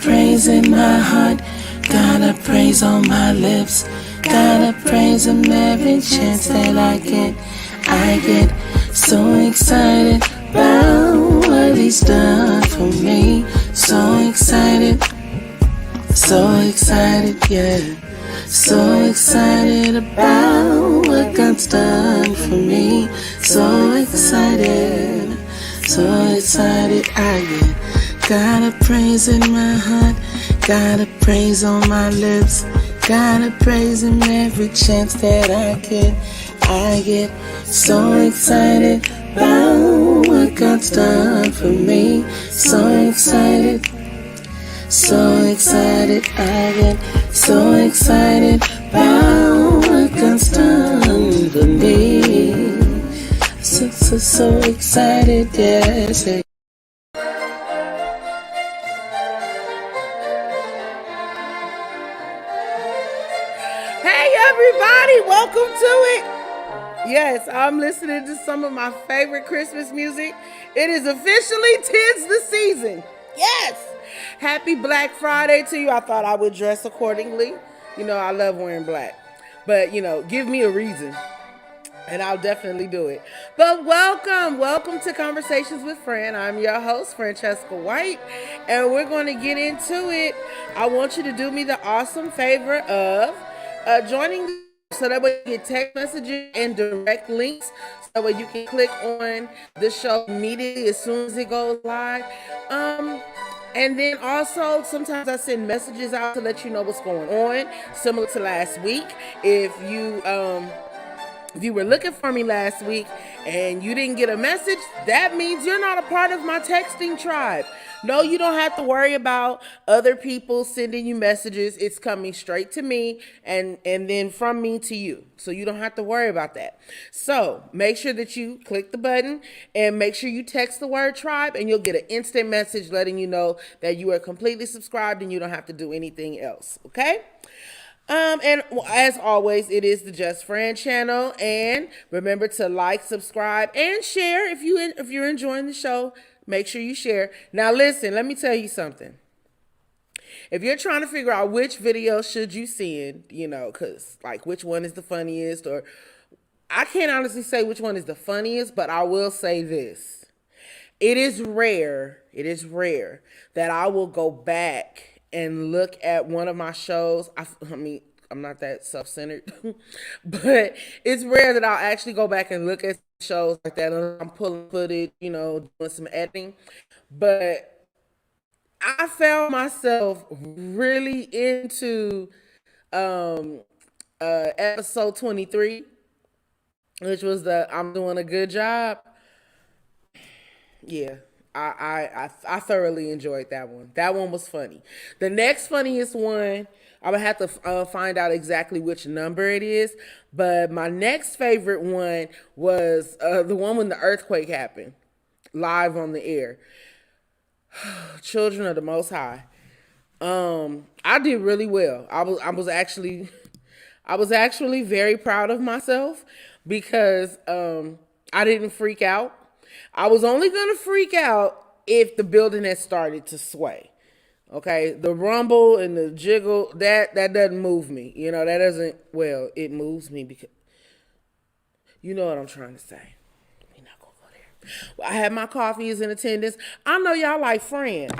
praise in my heart, got a praise on my lips. Gotta praise him every chance that I get. I get so excited about what he's done for me. So excited, yeah. So excited about what God's done for me. So excited I get. Got a praise in my heart, got a praise on my lips. Gotta praise him every chance that I get. I get so excited about what God's done for me. So excited I get. So excited about what God's done for me. So excited, yes. Everybody, welcome to it. Yes, I'm listening to some of my favorite Christmas music. It is officially 'tis the season. Yes. Happy Black Friday to you. I thought I would dress accordingly. You know, I love wearing black. But, give me a reason. And I'll definitely do it. But welcome to Conversations with Fran. I'm your host, Francesca White. And we're going to get into it. I want you to do me the awesome favor of joining so that way you get text messages and direct links so that way you can click on the show immediately as soon as it goes live. And then also sometimes I send messages out to let you know what's going on, similar to last week. If you were looking for me last week and you didn't get a message, that means you're not a part of my texting tribe. No, you don't have to worry about other people sending you messages. It's coming straight to me and then from me to you. So you don't have to worry about that. So make sure that you click the button and make sure you text the word tribe and you'll get an instant message letting you know that you are completely subscribed and you don't have to do anything else. Okay? And as always, it is the Just Fran channel. And remember to like, subscribe, and share if you're enjoying the show. Make sure you share. Now, listen, let me tell you something. If you're trying to figure out which video should you send, because like which one is the funniest, or I can't honestly say which one is the funniest, but I will say this: it is rare that I will go back and look at one of my shows. I mean, I'm not that self-centered, but it's rare that I'll actually go back and look at shows like that. I'm pulling footage, doing some editing. But I found myself really into episode 23, which was the I'm Doing a Good Job. Yeah. I thoroughly enjoyed that one. That one was funny. The next funniest one, I'm going to have to find out exactly which number it is. But my next favorite one was the one when the earthquake happened, live on the air. Children of the Most High. I did really well. I was actually very proud of myself because I didn't freak out. I was only going to freak out if the building had started to sway. Okay, the rumble and the jiggle, that doesn't move me. It moves me because, you know what I'm trying to say. We're not going to go there. Well, I had my coffees in attendance. I know y'all like Fran.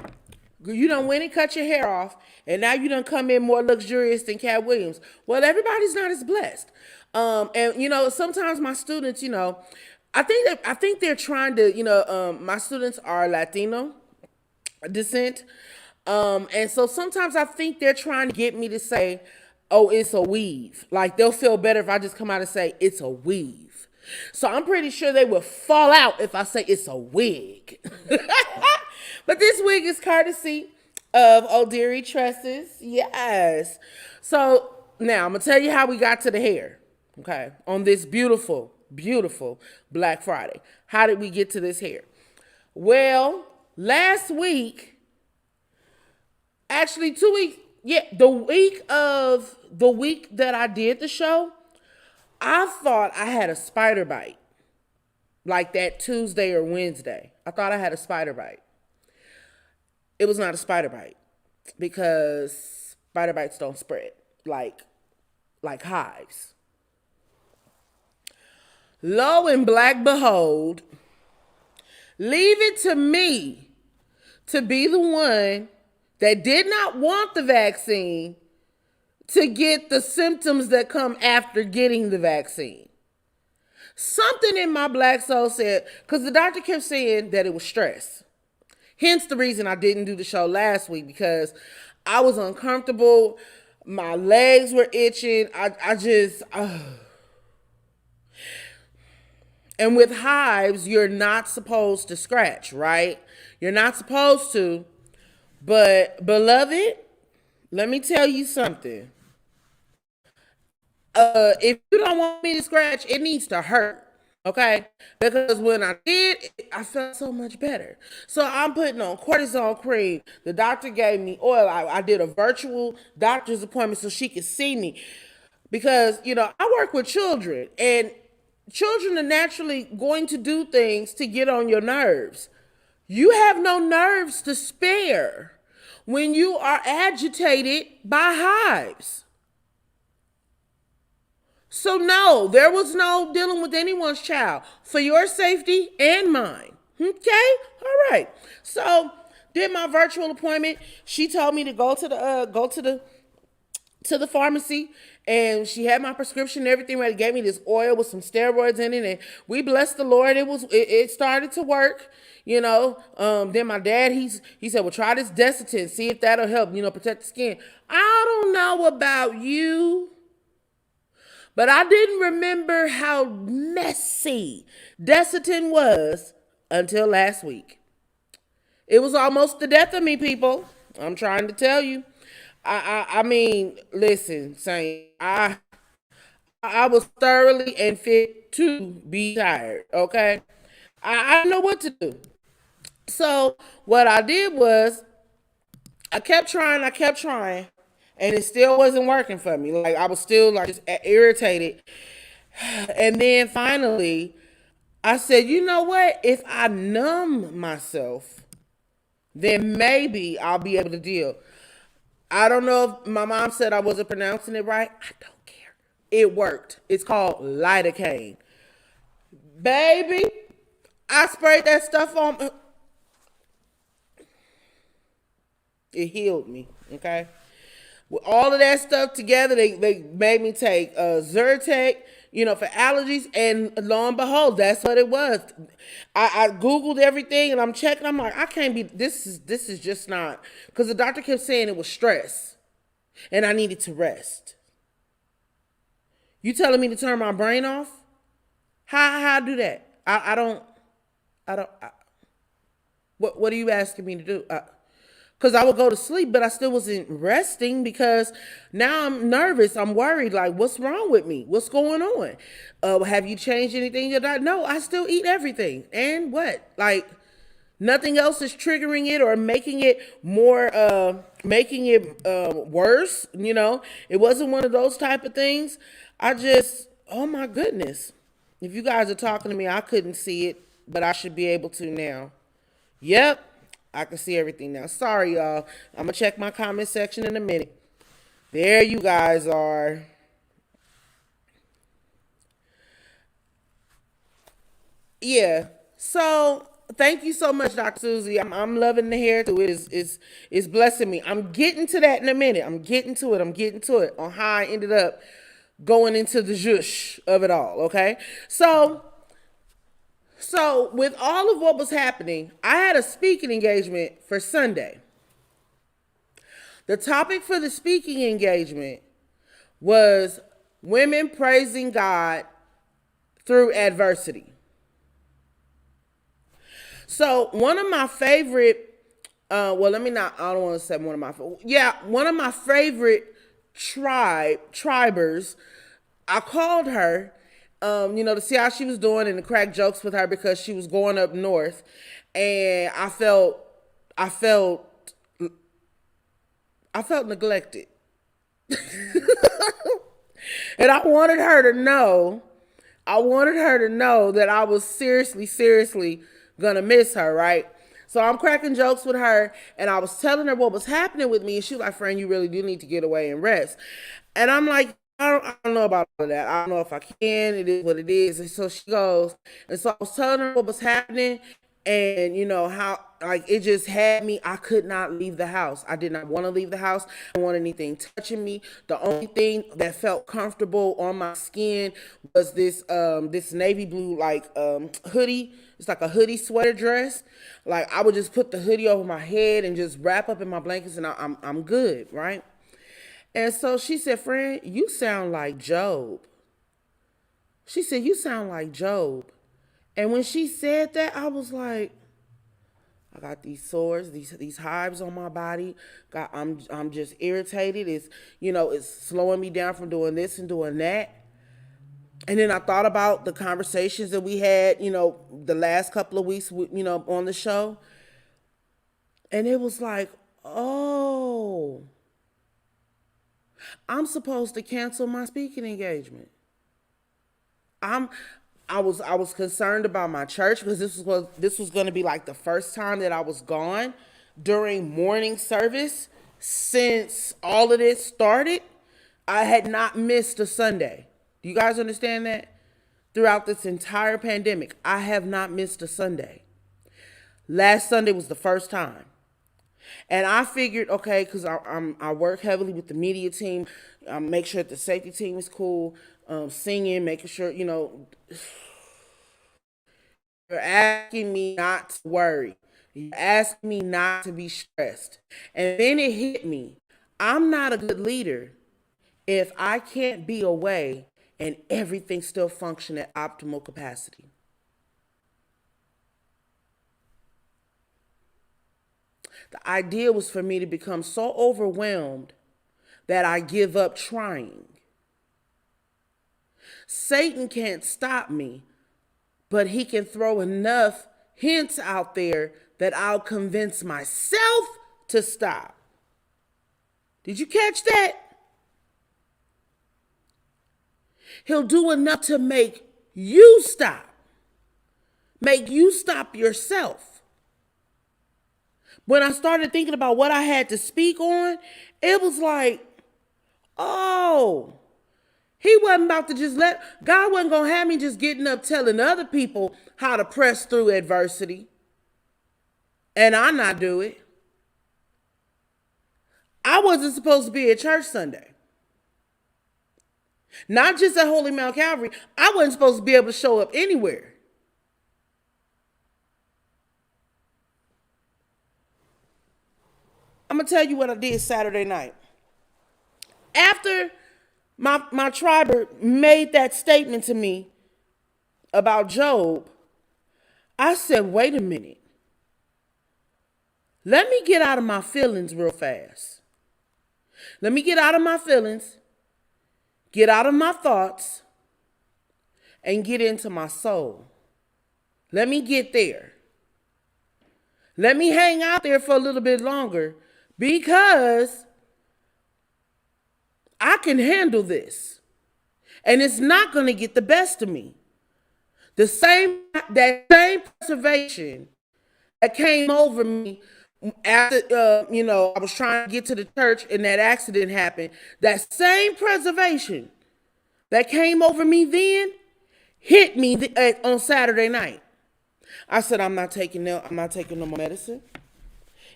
You done went and cut your hair off, and now you done come in more luxurious than Cat Williams. Well, everybody's not as blessed. And sometimes my students, I think they're trying to, my students are Latino descent. And so sometimes I think they're trying to get me to say, oh, it's a weave. Like they'll feel better if I just come out and say it's a weave. So I'm pretty sure they will fall out if I say it's a wig. But this wig is courtesy of O'Deary Tresses. Yes. So now I'm going to tell you how we got to the hair. Okay. On this beautiful Black Friday. How did we get to this hair? Well, last week, actually 2 weeks, the week that I did the show, I thought I had a spider bite. Like that Tuesday or Wednesday. I thought I had a spider bite. It was not a spider bite. because spider bites don't spread like hives. Lo and black behold, leave it to me to be the one that did not want the vaccine to get the symptoms that come after getting the vaccine. Something in my black soul said, because the doctor kept saying that it was stress. Hence the reason I didn't do the show last week, because I was uncomfortable. My legs were itching. I just... And with hives, you're not supposed to scratch, right? You're not supposed to. But, beloved, let me tell you something. If you don't want me to scratch, it needs to hurt, okay? Because when I did, I felt so much better. So I'm putting on cortisone cream. The doctor gave me oil. I did a virtual doctor's appointment so she could see me. Because, I work with children, and children are naturally going to do things to get on your nerves. You have no nerves to spare when you are agitated by hives. So no, there was no dealing with anyone's child for your safety and mine. Okay? All right. So did my virtual appointment. She told me to go to the pharmacy, and she had my prescription and everything ready. Gave me this oil with some steroids in it, and we blessed the Lord. It started to work. Then my dad, he said, well, try this Desitin, see if that'll help, protect the skin. I don't know about you, but I didn't remember how messy Desitin was until last week. It was almost the death of me, people. I'm trying to tell you. I mean, listen, Saint, I was thoroughly and fit to be tired, okay? I didn't know what to do. So what I did was I kept trying, and it still wasn't working for me. Like, I was still like just irritated. And then finally, I said, you know what? If I numb myself, then maybe I'll be able to deal. I don't know if my mom said I wasn't pronouncing it right. I don't care. It worked. It's called lidocaine. Baby, I sprayed that stuff on. It healed me, okay? With all of that stuff together, they made me take Zyrtec, for allergies, and lo and behold, that's what it was. I Googled everything, and I'm checking. I'm like, I can't be, this is just not, because the doctor kept saying it was stress, and I needed to rest. You telling me to turn my brain off? How I do that? I don't, what are you asking me to do? Because I would go to sleep, but I still wasn't resting because now I'm nervous. I'm worried. Like, what's wrong with me? What's going on? Have you changed anything? No, I still eat everything. And what? Like, nothing else is triggering it or making it more, worse. It wasn't one of those type of things. Oh my goodness. If you guys are talking to me, I couldn't see it, but I should be able to now. Yep. I can see everything now. Sorry, y'all. I'm going to check my comment section in a minute. There you guys are. Yeah. So, thank you so much, Dr. Susie. I'm loving the hair too. It's blessing me. I'm getting to that in a minute. I'm getting to it on how I ended up going into the zhush of it all, okay? So with all of what was happening, I had a speaking engagement for Sunday. The topic for the speaking engagement was women praising God through adversity. So one of my favorite, I don't want to say one of my favorite tribers, I called her, to see how she was doing and to crack jokes with her because she was going up north. And I felt neglected. And I wanted her to know that I was seriously going to miss her, right? So I'm cracking jokes with her, and I was telling her what was happening with me, and she was like, "Friend, you really do need to get away and rest." And I'm like, I don't know about all of that. I don't know if I can. It is what it is. And so she goes, and so I was telling her what was happening, and how like it just had me. I could not leave the house. I did not want to leave the house. I didn't want anything touching me. The only thing that felt comfortable on my skin was this navy blue hoodie. It's like a hoodie sweater dress. Like I would just put the hoodie over my head and just wrap up in my blankets, and I'm good, right? And so she said, "Friend, you sound like Job." She said, "You sound like Job." And when she said that, I was like, I got these sores, these hives on my body. I'm just irritated. It's slowing me down from doing this and doing that. And then I thought about the conversations that we had, the last couple of weeks, on the show. And it was like, oh, I'm supposed to cancel my speaking engagement. I was concerned about my church because this was going to be like the first time that I was gone during morning service since all of this started. I had not missed a Sunday. Do you guys understand that? Throughout this entire pandemic, I have not missed a Sunday. Last Sunday was the first time. And I figured, okay, because I work heavily with the media team, make sure that the safety team is cool, singing, making sure, you're asking me not to worry. You're asking me not to be stressed. And then it hit me. I'm not a good leader if I can't be away and everything still function at optimal capacity. The idea was for me to become so overwhelmed that I give up trying. Satan can't stop me, but he can throw enough hints out there that I'll convince myself to stop. Did you catch that? He'll do enough to make you stop. Make you stop yourself. When I started thinking about what I had to speak on, it was like, oh, he wasn't about to God wasn't going to have me just getting up telling other people how to press through adversity. And I not do it. I wasn't supposed to be at church Sunday. Not just at Holy Mount Calvary. I wasn't supposed to be able to show up anywhere. I'm going to tell you what I did Saturday night. After my tribe made that statement to me about Job, I said, wait a minute. Let me get out of my feelings real fast. Let me get out of my feelings, get out of my thoughts, and get into my soul. Let me get there. Let me hang out there for a little bit longer because I can handle this. And it's not going to get the best of me. That same preservation that came over me after, I was trying to get to the church and that accident happened. That same preservation that came over me then hit me on Saturday night. I said, I'm not taking no more medicine.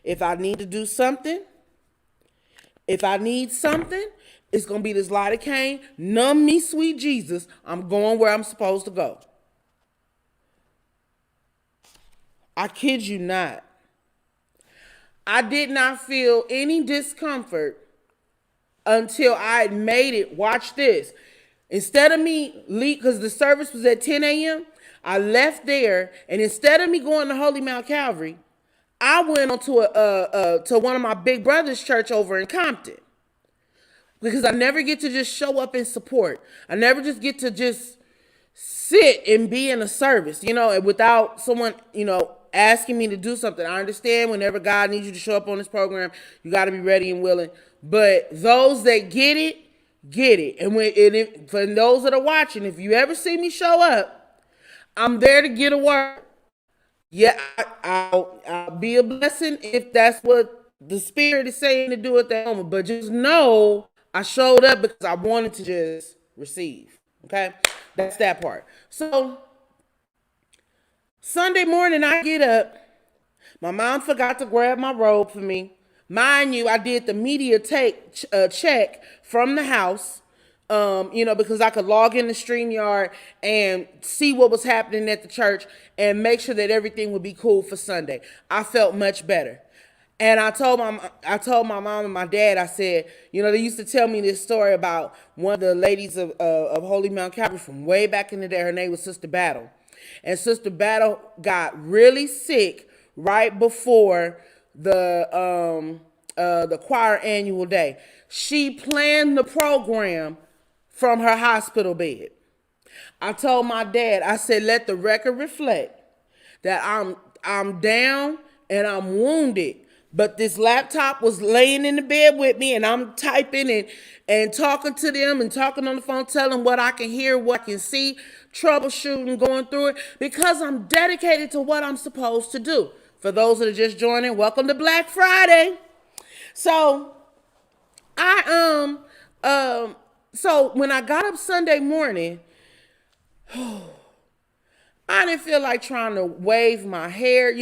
If I need to do something, if I need something, it's going to be this lidocaine. Numb me, sweet Jesus. I'm going where I'm supposed to go. I kid you not. I did not feel any discomfort until I had made it. Watch this. Instead of me leave, because the service was at 10 a.m., I left there, and instead of me going to Holy Mount Calvary, I went on to one of my big brother's church over in Compton. Because I never get to just show up and support. I never just get to just sit and be in a service, and without someone, asking me to do something. I understand whenever God needs you to show up on this program, you got to be ready and willing. But those that get it, get it. And for those that are watching, if you ever see me show up, I'm there to get a word. Yeah, I'll be a blessing if that's what the spirit is saying to do at that moment. But just know I showed up because I wanted to just receive. Okay, that's that part. So Sunday morning, I get up. My mom forgot to grab my robe for me. Mind you, I did the media take check from the house, because I could log in the StreamYard and see what was happening at the church and make sure that everything would be cool for Sunday. I felt much better. And I told my mom and my dad, I said, they used to tell me this story about one of the ladies of Holy Mount Calvary from way back in the day. Her name was Sister Battle. And Sister Battle got really sick right before the choir annual day. She planned the program from her hospital bed. I told my dad, I said, let the record reflect that I'm down and I'm wounded. But this laptop was laying in the bed with me, and I'm typing and talking to them and talking on the phone, telling them what I can hear, what I can see, troubleshooting, going through it, because I'm dedicated to what I'm supposed to do. For those that are just joining, welcome to Black Friday. So I so when I got up Sunday morning, I didn't feel like trying to wave my hair,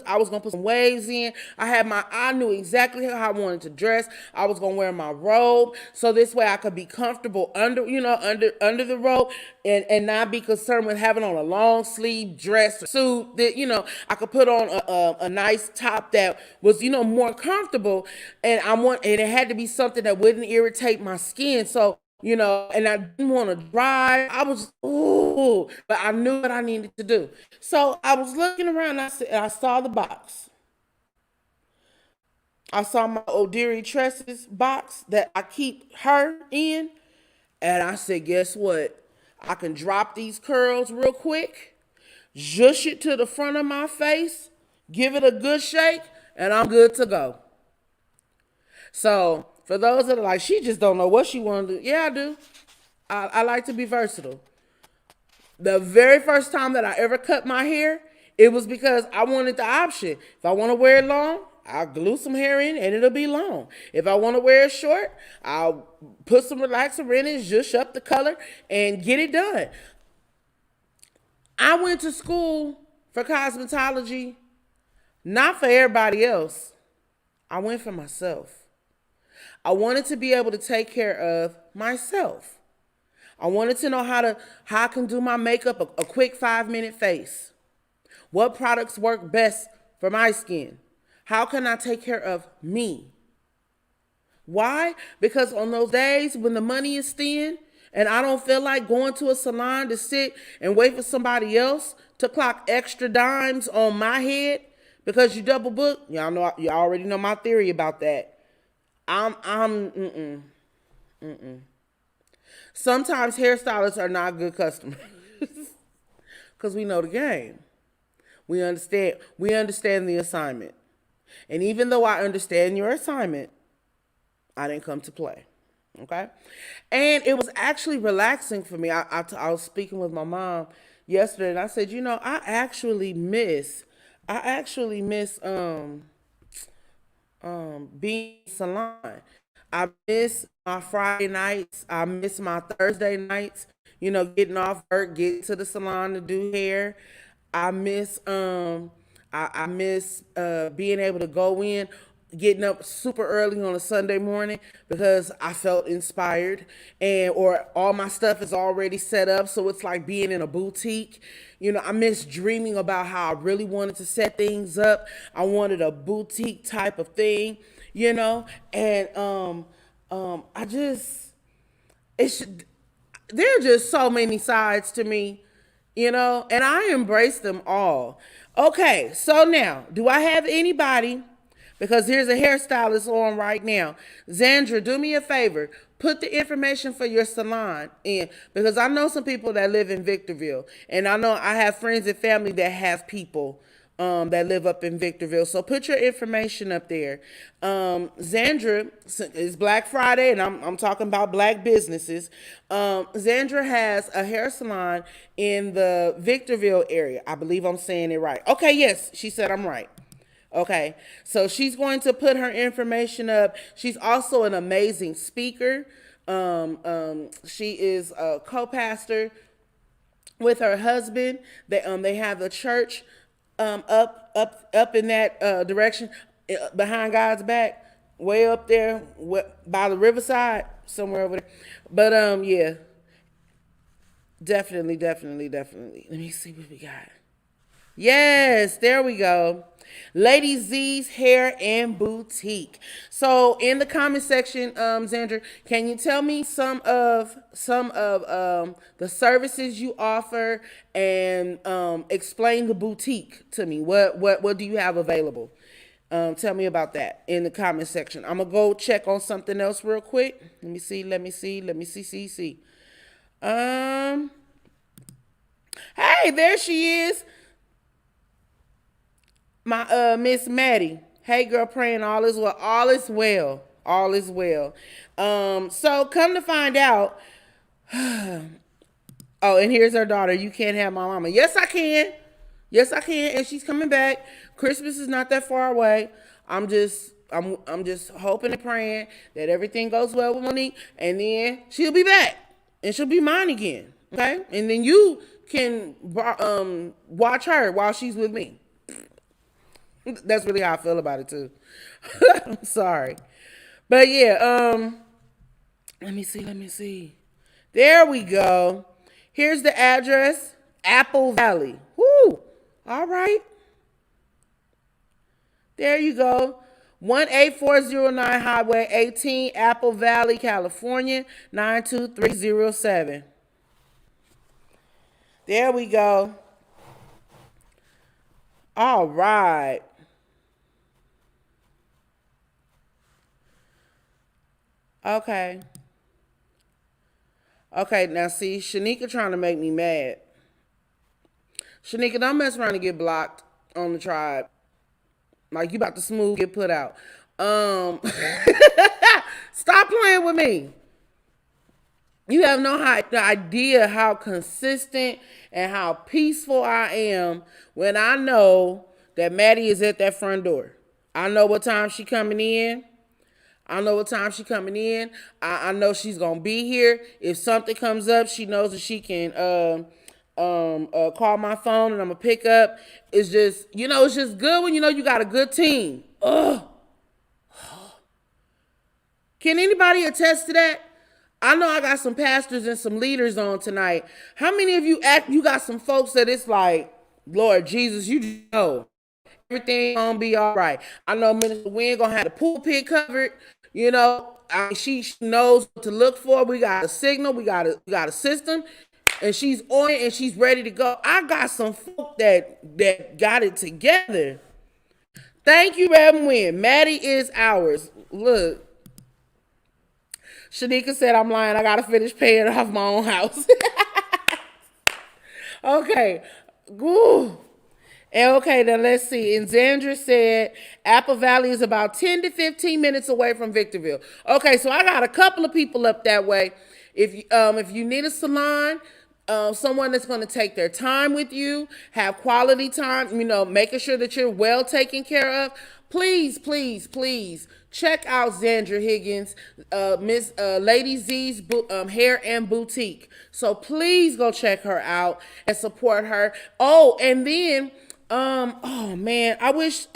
I was gonna put some waves in. I knew exactly how I wanted to dress. I was gonna wear my robe so this way I could be comfortable under the robe and not be concerned with having on a long sleeve dress or suit that, I could put on a nice top that was, more comfortable. And it had to be something that wouldn't irritate my skin. So and I didn't want to drive. I was, ooh, but I knew what I needed to do. So I was looking around. I saw the box. I saw my Odiri Tresses box that I keep her in. And I said, guess what? I can drop these curls real quick, zhush it to the front of my face, give it a good shake, and I'm good to go. So for those that are like, she just don't know what she want to do. Yeah, I do. I like to be versatile. The very first time that I ever cut my hair, it was because I wanted the option. If I want to wear it long, I'll glue some hair in and it'll be long. If I want to wear it short, I'll put some relaxer in it, zhush up the color, and get it done. I went to school for cosmetology, not for everybody else. I went for myself. I wanted to be able to take care of myself. I wanted to know how I can do my makeup, a quick 5-minute face. What products work best for my skin? How can I take care of me? Why? Because on those days when the money is thin and I don't feel like going to a salon to sit and wait for somebody else to clock extra dimes on my head because you double book, you already know my theory about that. Sometimes hairstylists are not good customers because we know the game. We understand the assignment. And even though I understand your assignment, I didn't come to play. Okay? And it was actually relaxing for me. I was speaking with my mom yesterday and I said, I actually miss being in salon. I miss my Friday nights. I miss my Thursday nights. Getting off work, getting to the salon to do hair. I miss I miss being able to go in, getting up super early on a Sunday morning because I felt inspired and or all my stuff is already set up, so it's like being in a boutique. I miss dreaming about how I really wanted to set things up. I wanted a boutique type of thing, and I just it's there are just so many sides to me, and I embrace them all. Okay, so now, do I have anybody? Because here's a hairstylist on right now. Zandra, do me a favor. Put the information for your salon in because I know some people that live in Victorville, and I know I have friends and family that have people that live up in Victorville. So put your information up there. Zandra, it's Black Friday, and I'm talking about black businesses. Zandra has a hair salon in the Victorville area. I believe I'm saying it right. Okay, yes, she said I'm right. Okay, so she's going to put her information up. She's also an amazing speaker. She is a co-pastor with her husband. They have the church up in that direction, behind God's back, way up there by the riverside, somewhere over there. But yeah, definitely. Let me see what we got. Yes, there we go. Lady Z's Hair and Boutique. So in the comment section, Zandra, can you tell me some of the services you offer, and explain the boutique to me? What do you have available? Tell me about that in the comment section. I'm gonna go check on something else real quick. Let me see. Hey, there she is. My Miss Maddie. Hey girl, praying all is well. All is well. So come to find out. Oh, and here's her daughter. You can't have my mama. Yes, I can. And she's coming back. Christmas is not that far away. I'm just hoping and praying that everything goes well with Monique, and then she'll be back and she'll be mine again. Okay, and then you can watch her while she's with me. That's really how I feel about it too. I'm sorry. But yeah, let me see. There we go. Here's the address, Apple Valley. Woo! All right. There you go. 18409 Highway 18, Apple Valley, California, 92307. There we go. All right. Okay, now see, Shanika trying to make me mad. Shanika, don't mess around and get blocked on the tribe. Like you about to smooth get put out. Stop playing with me. You have no idea how consistent and how peaceful I am when I know that Maddie is at that front door. I know what time she coming in. I know she's going to be here. If something comes up, she knows that she can call my phone and I'm going to pick up. It's just, it's just good when you got a good team. Ugh. Can anybody attest to that? I know I got some pastors and some leaders on tonight. How many of you got some folks that it's like, Lord Jesus, you know everything gonna be all right. I know Minister Wynn gonna have the pulpit covered. She knows what to look for. We got a signal. We got a system, and she's on it and she's ready to go. I got some folk that got it together. Thank you, Reverend Wynn. Maddie is ours. Look. Shanika said I'm lying. I gotta finish paying off my own house. Okay. Ooh. Okay, then let's see. And Zandra said Apple Valley is about 10 to 15 minutes away from Victorville. Okay, so I got a couple of people up that way. If you need a salon, someone that's going to take their time with you, have quality time, making sure that you're well taken care of, please check out Zandra Higgins, Miss Lady Z's Hair and Boutique. So please go check her out and support her. Oh, and then oh man, I wish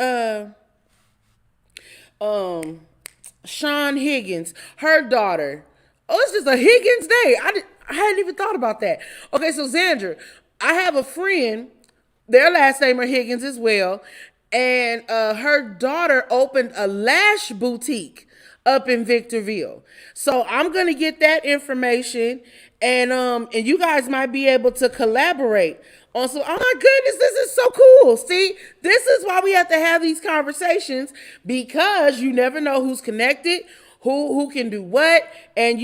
Sean Higgins, her daughter. Oh, it's just a Higgins day. I hadn't even thought about that. Okay, so Zandra, I have a friend, their last name are Higgins as well, and her daughter opened a lash boutique up in Victorville. So I'm gonna get that information, and you guys might be able to collaborate on some. Oh my goodness, this is so cool. See, this is why we have to have these conversations, because you never know who's connected, who can do what, and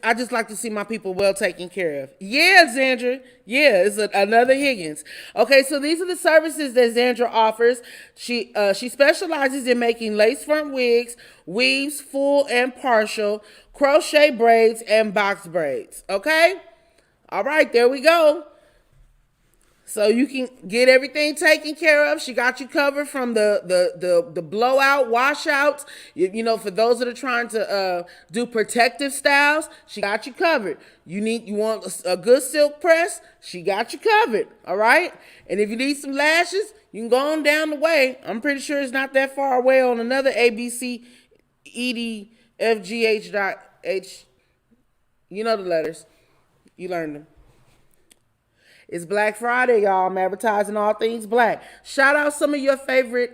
I just like to see my people well taken care of. Yeah, Zandra. Yeah, it's another Higgins. Okay, so these are the services that Zandra offers. She specializes in making lace front wigs, weaves, full and partial, crochet braids, and box braids. Okay? All right, there we go. So you can get everything taken care of. She got you covered from the blowout, washouts. You know, for those that are trying to do protective styles, she got you covered. You want a good silk press, she got you covered. All right. And if you need some lashes, you can go on down the way. I'm pretty sure it's not that far away on another ABC EDFGH.H. You know the letters. You learned them. It's Black Friday, y'all. I'm advertising all things black. Shout out some of your favorite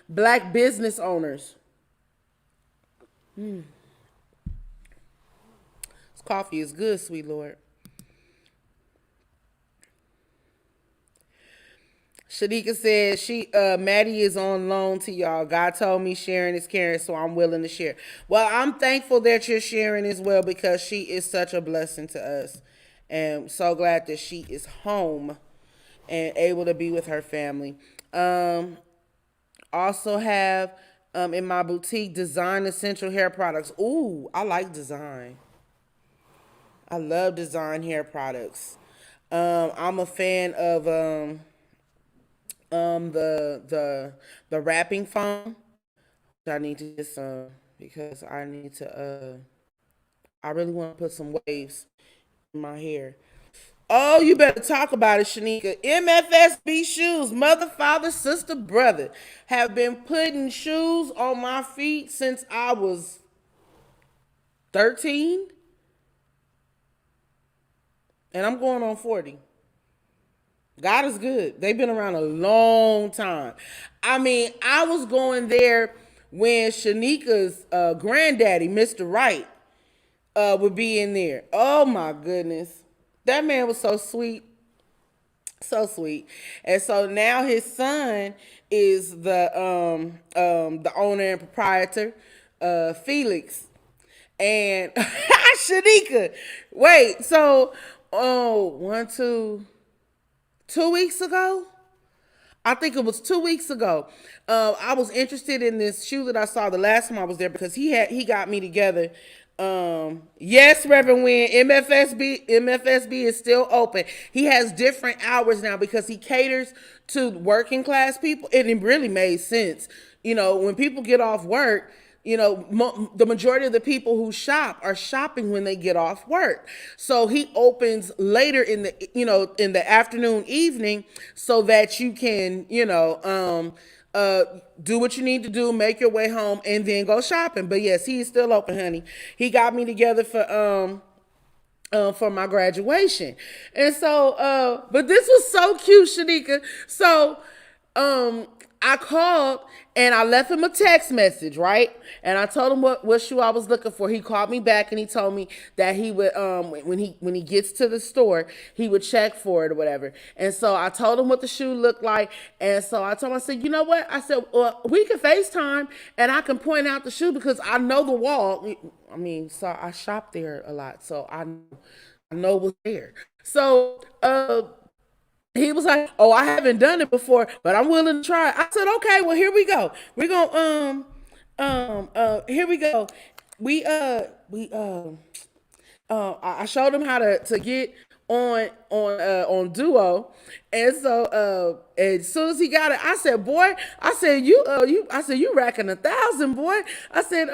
black business owners. This coffee is good, sweet Lord. Shanika said Maddie is on loan to y'all. God told me sharing is caring, so I'm willing to share. Well, I'm thankful that you're sharing as well because she is such a blessing to us. And so glad that she is home and able to be with her family. Also have in my boutique Design Essential Hair Products. Ooh, I like design. I love design hair products. I'm a fan of the wrapping foam. I need to get some because I need to I really want to put some waves my hair. Oh, you better talk about it, Shanika. MFSB shoes, mother, father, sister, brother, have been putting shoes on my feet since I was 13. And I'm going on 40. God is good. They've been around a long time. I mean, I was going there when Shanika's granddaddy, Mr. Wright, would be in there. Oh my goodness. That man was so sweet. So sweet. And so now his son is the owner and proprietor, Felix. And Shanika. Wait, so 2 weeks ago? I think it was 2 weeks ago. I was interested in this shoe that I saw the last time I was there because he got me together. Yes, Reverend Wynn, MFSB is still open. He has different hours now because he caters to working class people. And it really made sense. You know, when people get off work, you know, the majority of the people who shop are shopping when they get off work. So he opens later in the afternoon, evening, so that you can, do what you need to do, make your way home, and then go shopping. But yes, he is still open, honey. He got me together for my graduation. And so, but this was so cute, Shanika. So, I called and I left him a text message, right? And I told him what shoe I was looking for. He called me back and he told me that he would when he gets to the store, he would check for it or whatever. And so I told him what the shoe looked like. And so I told him, I said, you know what? I said, well, we can FaceTime and I can point out the shoe because I know the wall. I mean, so I shop there a lot, so I know what's there. So he was like, "Oh, I haven't done it before, but I'm willing to try." I said, "Okay, well, here we go. We're gonna here we go. I showed him how to get on Duo, and so as soon as he got it, I said, "Boy," I said, "You racking 1,000, boy." I said,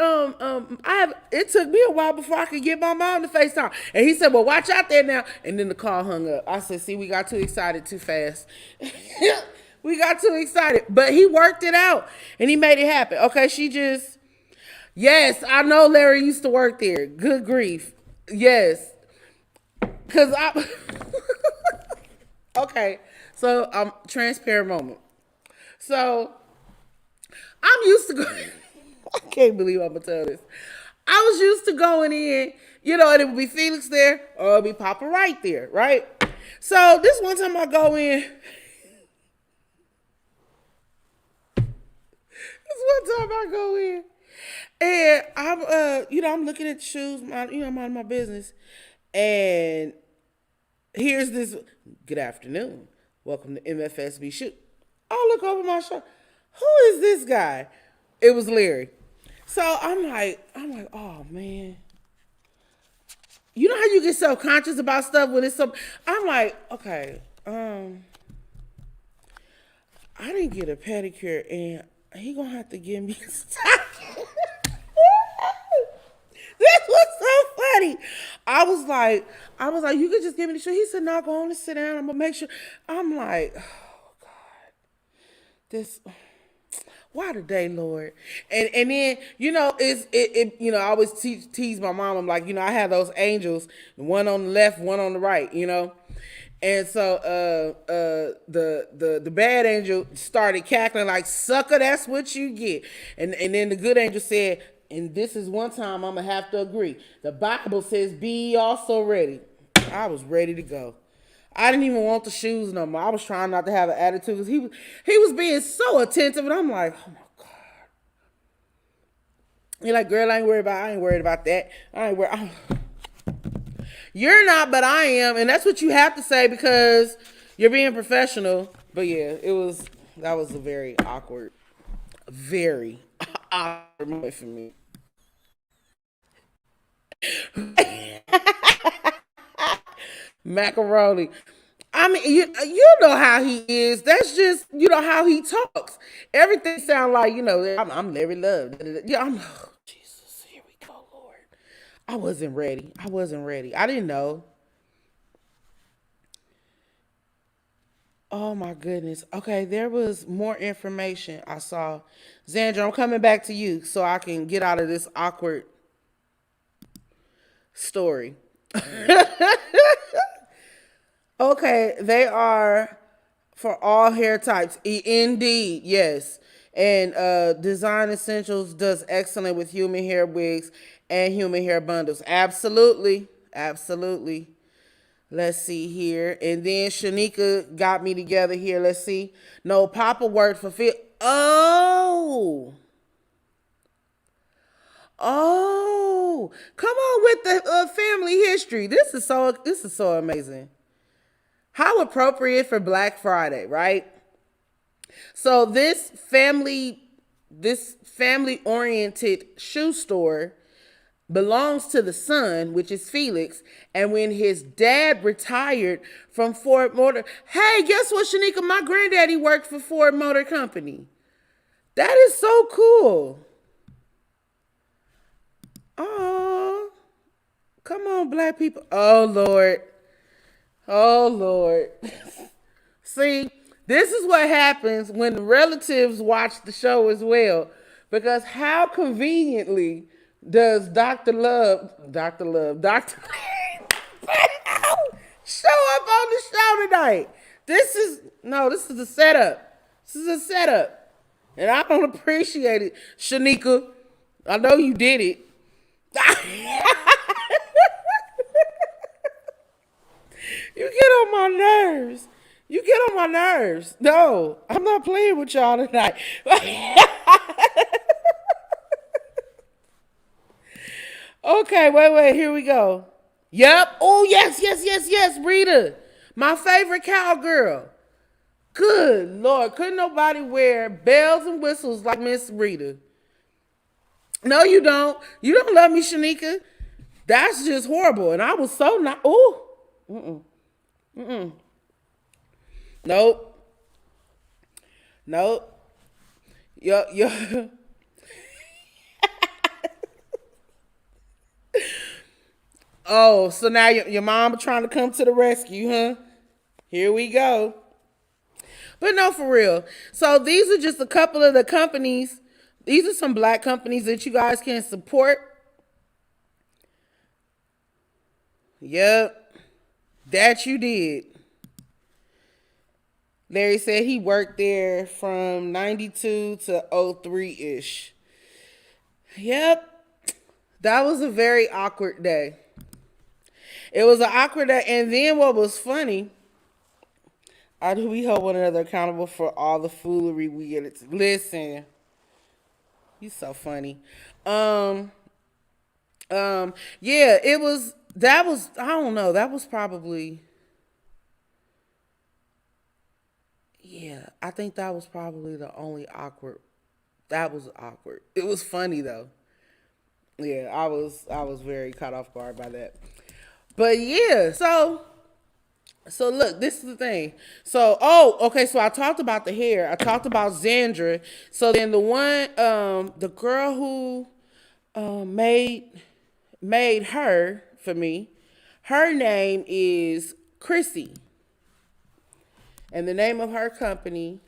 It took me a while before I could get my mom to FaceTime, and he said, "Well, watch out there now." And then the call hung up. I said, "See, we got too excited too fast." We got too excited, but he worked it out and he made it happen. Okay, yes, I know Larry used to work there. Good grief, yes. Cause okay, so transparent moment. So I'm used to going. I can't believe I'm gonna tell this. I was used to going in, and it would be Felix there or it would be Papa Wright there, right? So this one time I go in. This one time I go in, And I'm looking at the shoes, minding my business, and here's this. Good afternoon. Welcome to MFSB Shoot. I look over my shoulder. Who is this guy? It was Larry. So I'm like, oh man. You know how you get self conscious about stuff when it's some. I'm like, okay, I didn't get a pedicure, and he gonna have to give me a stocking. This was so funny. I was like, you could just give me the shoe. He said, no, go on and sit down. I'm gonna make sure. I'm like, oh God, this. Why today, Lord? And then I always tease my mom. I'm like, I have those angels, one on the left, one on the right, And so the bad angel started cackling like, sucker, that's what you get. And then the good angel said, and this is one time I'm gonna have to agree. The Bible says, be also ready. I was ready to go. I didn't even want the shoes no more. I was trying not to have an attitude because he was being so attentive, and I'm like, oh my God. You're like, girl, I ain't worried about that. I ain't worried. You're not, but I am, and that's what you have to say because you're being professional. But yeah, that was a very awkward moment for me. Macaroni. I mean, you know how he is. That's just how he talks. Everything sounds like I'm Larry Love. Yeah, oh, Jesus. Here we go, Lord. I wasn't ready. I didn't know. Oh my goodness. Okay, there was more information I saw. Xandra, I'm coming back to you so I can get out of this awkward story. Okay, they are for all hair types. Indeed, yes. And Design Essentials does excellent with human hair wigs and human hair bundles. Absolutely. Absolutely. Let's see here. And then Shanika got me together here. Let's see. No, Papa worked for Phil. Oh. Oh. Come on with the family history. This is so amazing. How appropriate for Black Friday, right? So this family oriented shoe store belongs to the son, which is Felix. And when his dad retired from Ford Motor, hey, guess what, Shanika? My granddaddy worked for Ford Motor Company. That is so cool. Oh, come on, Black people. Oh, Lord. Oh, Lord. See, this is what happens when the relatives watch the show as well. Because how conveniently does Dr. Love show up on the show tonight? This is a setup. This is a setup. And I don't appreciate it. Shanika, I know you did it. You get on my nerves. You get on my nerves. No, I'm not playing with y'all tonight. Okay, wait, here we go. Yep. Oh, yes, Rita. My favorite cowgirl. Good Lord, couldn't nobody wear bells and whistles like Miss Rita. No, you don't. You don't love me, Shanika. That's just horrible. And I was so not. Ooh. Nope. Yo. Oh, so now your mom trying to come to the rescue, huh? Here we go. But no, for real. So these are just a couple of the companies. These are some Black companies that you guys can support. Yep. That you did. Larry said he worked there from 92 to 03-ish. Yep. That was a very awkward day. It was an awkward day. And then what was funny, we hold one another accountable for all the foolery we get. Listen, You so funny. Um, yeah, that was, I don't know, that was probably, yeah, I think that was probably the only awkward. That was awkward. It was funny though. Yeah, I was very caught off guard by that. But yeah, so look, this is the thing. So, oh, okay, so I talked about the hair. I talked about Xandra. So then the girl who made her for me, her name is Chrissy. And the name of her company,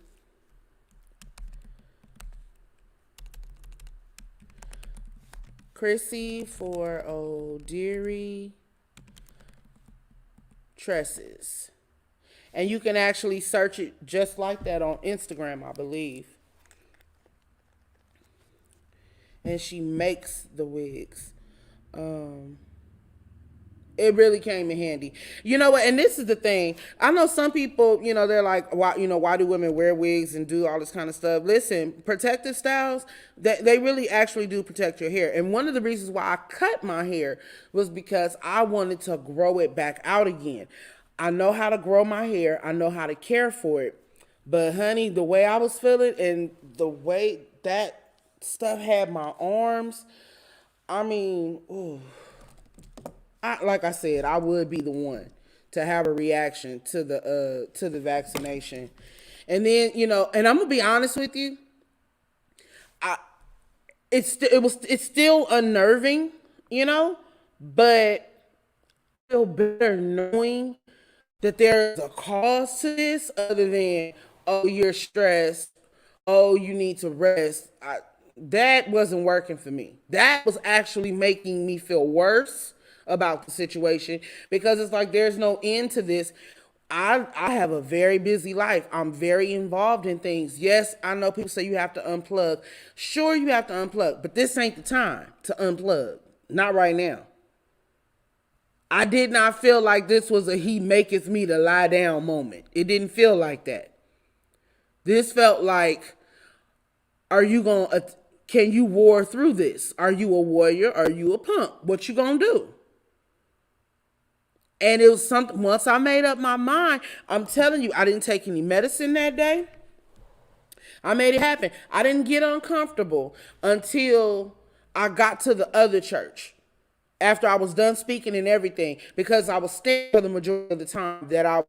Chrissy for O'Deary Tresses. And you can actually search it just like that on Instagram, I believe. And she makes the wigs. Um, it really came in handy. You know what? And this is the thing. I know some people, they're like, why do women wear wigs and do all this kind of stuff? Listen, protective styles, they really actually do protect your hair. And one of the reasons why I cut my hair was because I wanted to grow it back out again. I know how to grow my hair. I know how to care for it. But honey, the way I was feeling and the way that stuff had my arms, I mean, ooh. Like I said, I would be the one to have a reaction to the vaccination, and then and I'm gonna be honest with you, it's still unnerving, but feel better knowing that there's a cause to this other than, oh, you're stressed, oh, you need to rest. That wasn't working for me. That was actually making me feel worse about the situation because it's like there's no end to this. I have a very busy life. I'm very involved in things. Yes, I know people say you have to unplug. Sure, you have to unplug, but this ain't the time to unplug. Not right now. I did not feel like this was a he maketh me to lie down moment. It didn't feel like that. This felt like, can you war through this? Are you a warrior? Are you a punk? What you gonna do? And it was something, once I made up my mind, I'm telling you, I didn't take any medicine that day. I made it happen. I didn't get uncomfortable until I got to the other church. After I was done speaking and everything, because I was staying for the majority of the time that I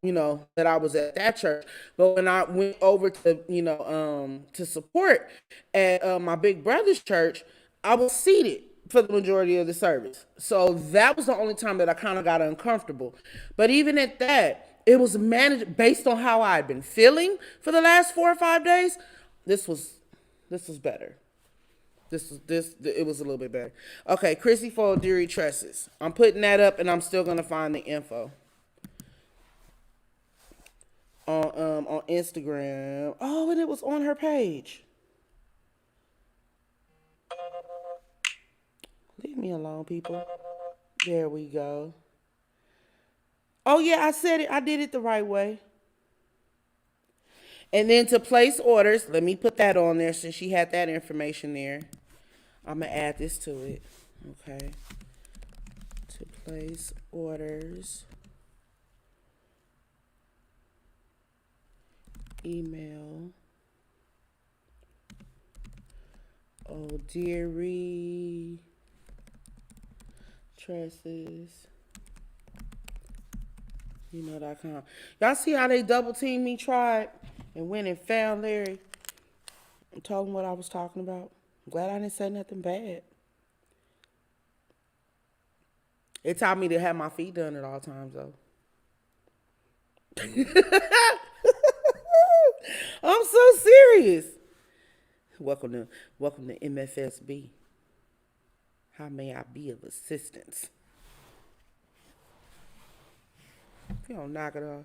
was at that church. But when I went over to support at my big brother's church, I was seated for the majority of the service. So that was the only time that I kind of got uncomfortable. But even at that, it was managed based on how I had been feeling for the last 4 or 5 days. This was better. It was a little bit better. Okay, Chrissy for O'Deary Tresses. I'm putting that up, and I'm still gonna find the info on Instagram. Oh, and it was on her page. Leave me alone, people. There we go. Oh yeah, I said it. I did it the right way. And then to place orders, let me put that on there since she had that information there. I'm going to add this to it. Okay. To place orders. Email. O'Deary Tresses. .com. Y'all see how they double teamed me, tried, and went and found Larry and told him what I was talking about? I'm glad I didn't say nothing bad. It taught me to have my feet done at all times, though. I'm so serious. Welcome to MFSB. How may I be of assistance? You don't knock it off.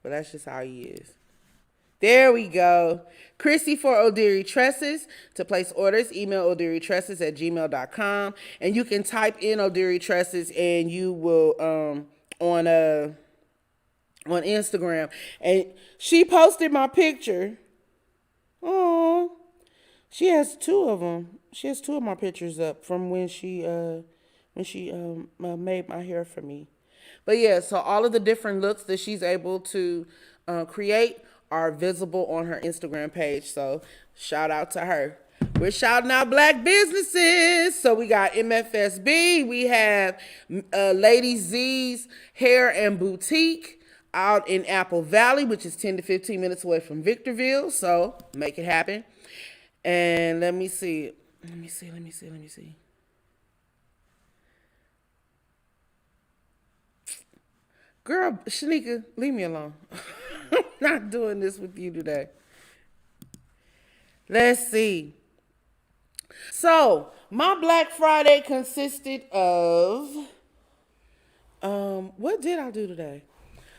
But that's just how he is. There we go. Chrissy for O'Deary Tresses. To place orders, email o'dearytresses@gmail.com. And you can type in O'Deary Tresses and you will on Instagram. And she posted my picture. Oh, She has two of them. She has two of my pictures up from when she made my hair for me. But yeah, so all of the different looks that she's able to create are visible on her Instagram page. So shout out to her. We're shouting out black businesses. So we got MFSB. We have Lady Z's Hair and Boutique out in Apple Valley, which is 10 to 15 minutes away from Victorville. So make it happen. And let me see. Let me see. Let me see. Let me see. Girl, Shanika, leave me alone. I'm not doing this with you today. Let's see. So, my Black Friday consisted of what did I do today?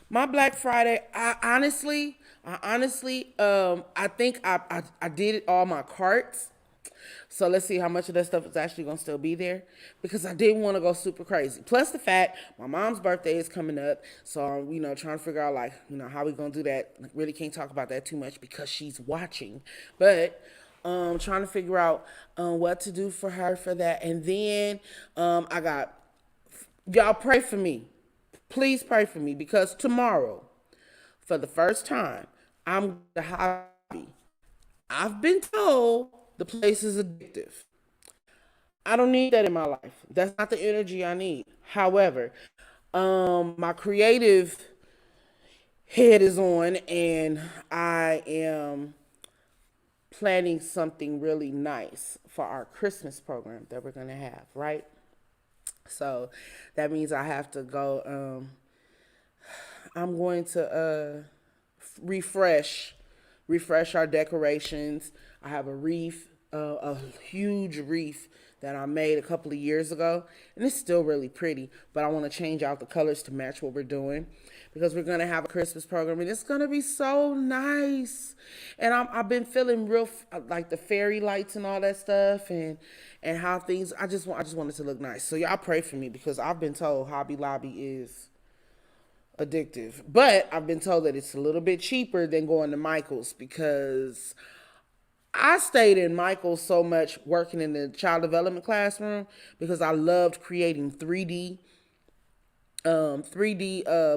My Black Friday, I think I did all my carts. So let's see how much of that stuff is actually gonna still be there, because I didn't want to go super crazy. Plus the fact my mom's birthday is coming up, so I'm trying to figure out like how we gonna do that. Like, really can't talk about that too much because she's watching, but trying to figure out what to do for her for that. And then I got, y'all pray for me, please pray for me, because tomorrow, for the first time, I'm the hobby. I've been told the place is addictive. I don't need that in my life. That's not the energy I need. However, my creative head is on, and I am planning something really nice for our Christmas program that we're gonna have, right? So that means I have to go. I'm going to refresh our decorations. I have a wreath, a huge wreath that I made a couple of years ago, and it's still really pretty, but I want to change out the colors to match what we're doing, because we're going to have a Christmas program, and it's going to be so nice. And I've been feeling real like the fairy lights and all that stuff, and how things, I just want it to look nice. So y'all pray for me, because I've been told Hobby Lobby is addictive, but I've been told that it's a little bit cheaper than going to Michael's, because I stayed in Michael's so much working in the child development classroom, because I loved creating 3D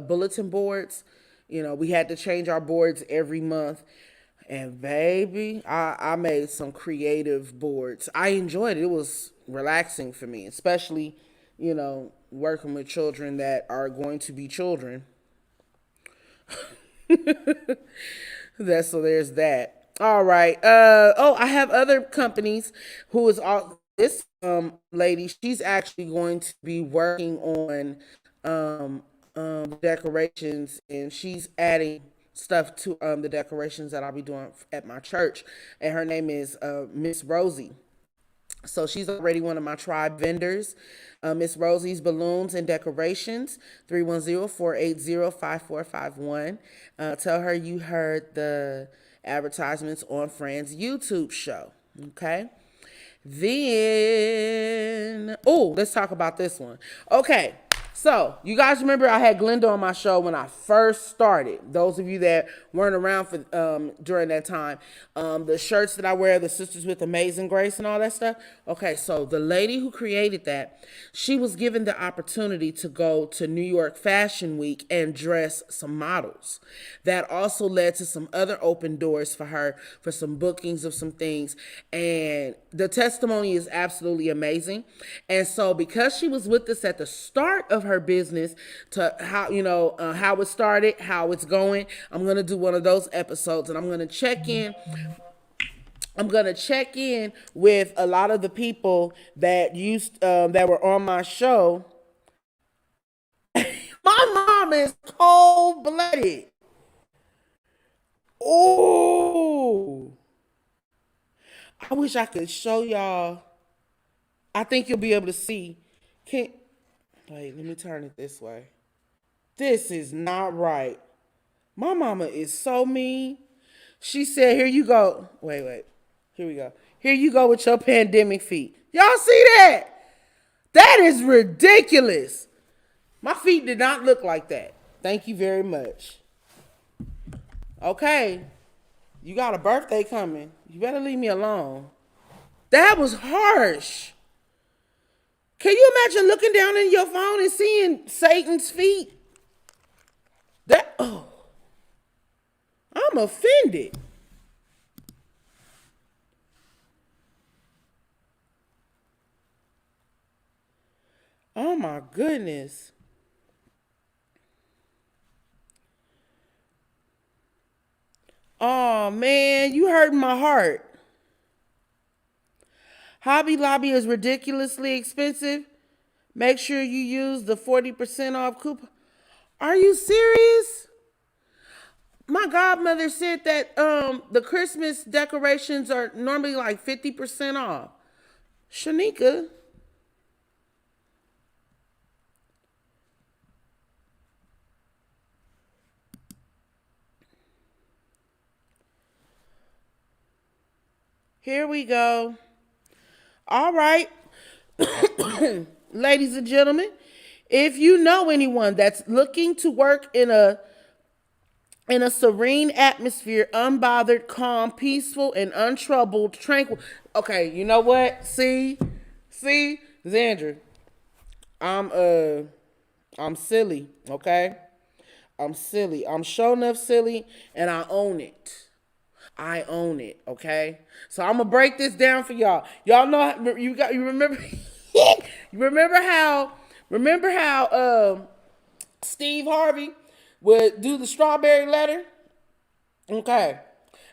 bulletin boards. We had to change our boards every month. And baby, I made some creative boards. I enjoyed it. It was relaxing for me, especially, working with children that are going to be children. So there's that. All right. I have other companies who is all this lady. She's actually going to be working on decorations, and she's adding stuff to the decorations that I'll be doing at my church. And her name is Miss Rosie. So she's already one of my tribe vendors. Miss Rosie's Balloons and Decorations, 310-480-5451. Tell her you heard the advertisements on Fran's YouTube show. Okay. Then, let's talk about this one. Okay. So, you guys remember I had Glenda on my show when I first started. Those of you that weren't around for during that time, the shirts that I wear, the Sisters with Amazing Grace and all that stuff. Okay, so the lady who created that, she was given the opportunity to go to New York Fashion Week and dress some models. That also led to some other open doors for her for some bookings of some things. And the testimony is absolutely amazing. And so because she was with us at the start of her business, to how how it started, how it's going, I'm gonna do one of those episodes, and I'm gonna check in with a lot of the people that that were on my show. My mom is cold-blooded. Oh, I wish I could show y'all. I think you'll be able to see. Wait, let me turn it this way. This is not right. My mama is so mean. She said, here you go. Wait. Here we go. Here you go with your pandemic feet. Y'all see that? That is ridiculous. My feet did not look like that. Thank you very much. Okay. You got a birthday coming. You better leave me alone. That was harsh. Can you imagine looking down in your phone and seeing Satan's feet? I'm offended. Oh my goodness. Oh man, you hurting my heart. Hobby Lobby is ridiculously expensive. Make sure you use the 40% off coupon. Are you serious? My godmother said that the Christmas decorations are normally like 50% off. Shanika. Here we go. All right. Ladies and gentlemen, if you know anyone that's looking to work in a serene atmosphere, unbothered, calm, peaceful, and untroubled, tranquil. Okay, you know what? See, Xandra, I'm silly. Okay, I'm silly. I'm sure enough silly, and I own it. I own it. Okay, so I'm gonna break this down for y'all. Y'all know you remember remember how Steve Harvey would do the strawberry letter? Okay.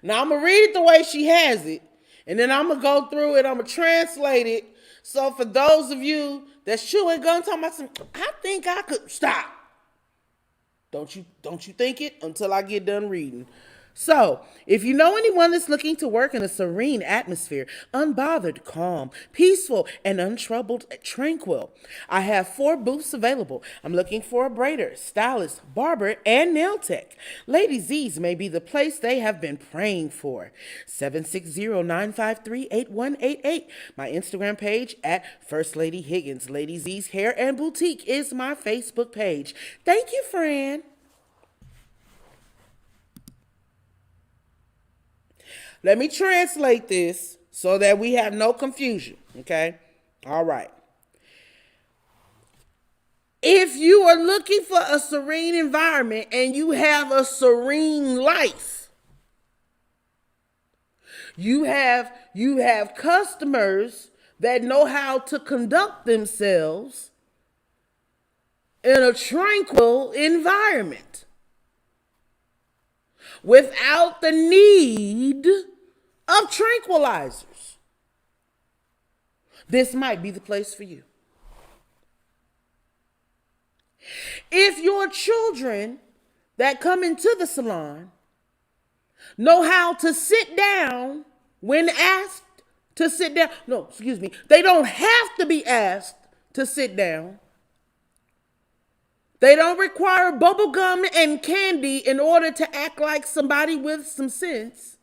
Now I'm going to read it the way she has it. And then I'm going to go through it. I'm going to translate it. So for those of you that's chewing gum talking about some, I think I could stop. Don't you think it until I get done reading. So, if you know anyone that's looking to work in a serene atmosphere, unbothered, calm, peaceful, and untroubled, tranquil, I have 4 booths available. I'm looking for a braider, stylist, barber, and nail tech. Lady Z's may be the place they have been praying for. 760-953-8188. My Instagram page at First Lady Higgins. Lady Z's Hair and Boutique is my Facebook page. Thank you, Fran. Let me translate this so that we have no confusion, okay? All right. If you are looking for a serene environment and you have a serene life, you have customers that know how to conduct themselves in a tranquil environment without the need of tranquilizers. This might be the place for you. If your children that come into the salon know how to sit down when asked to sit down, they don't have to be asked to sit down. They don't require bubble gum and candy in order to act like somebody with some sense.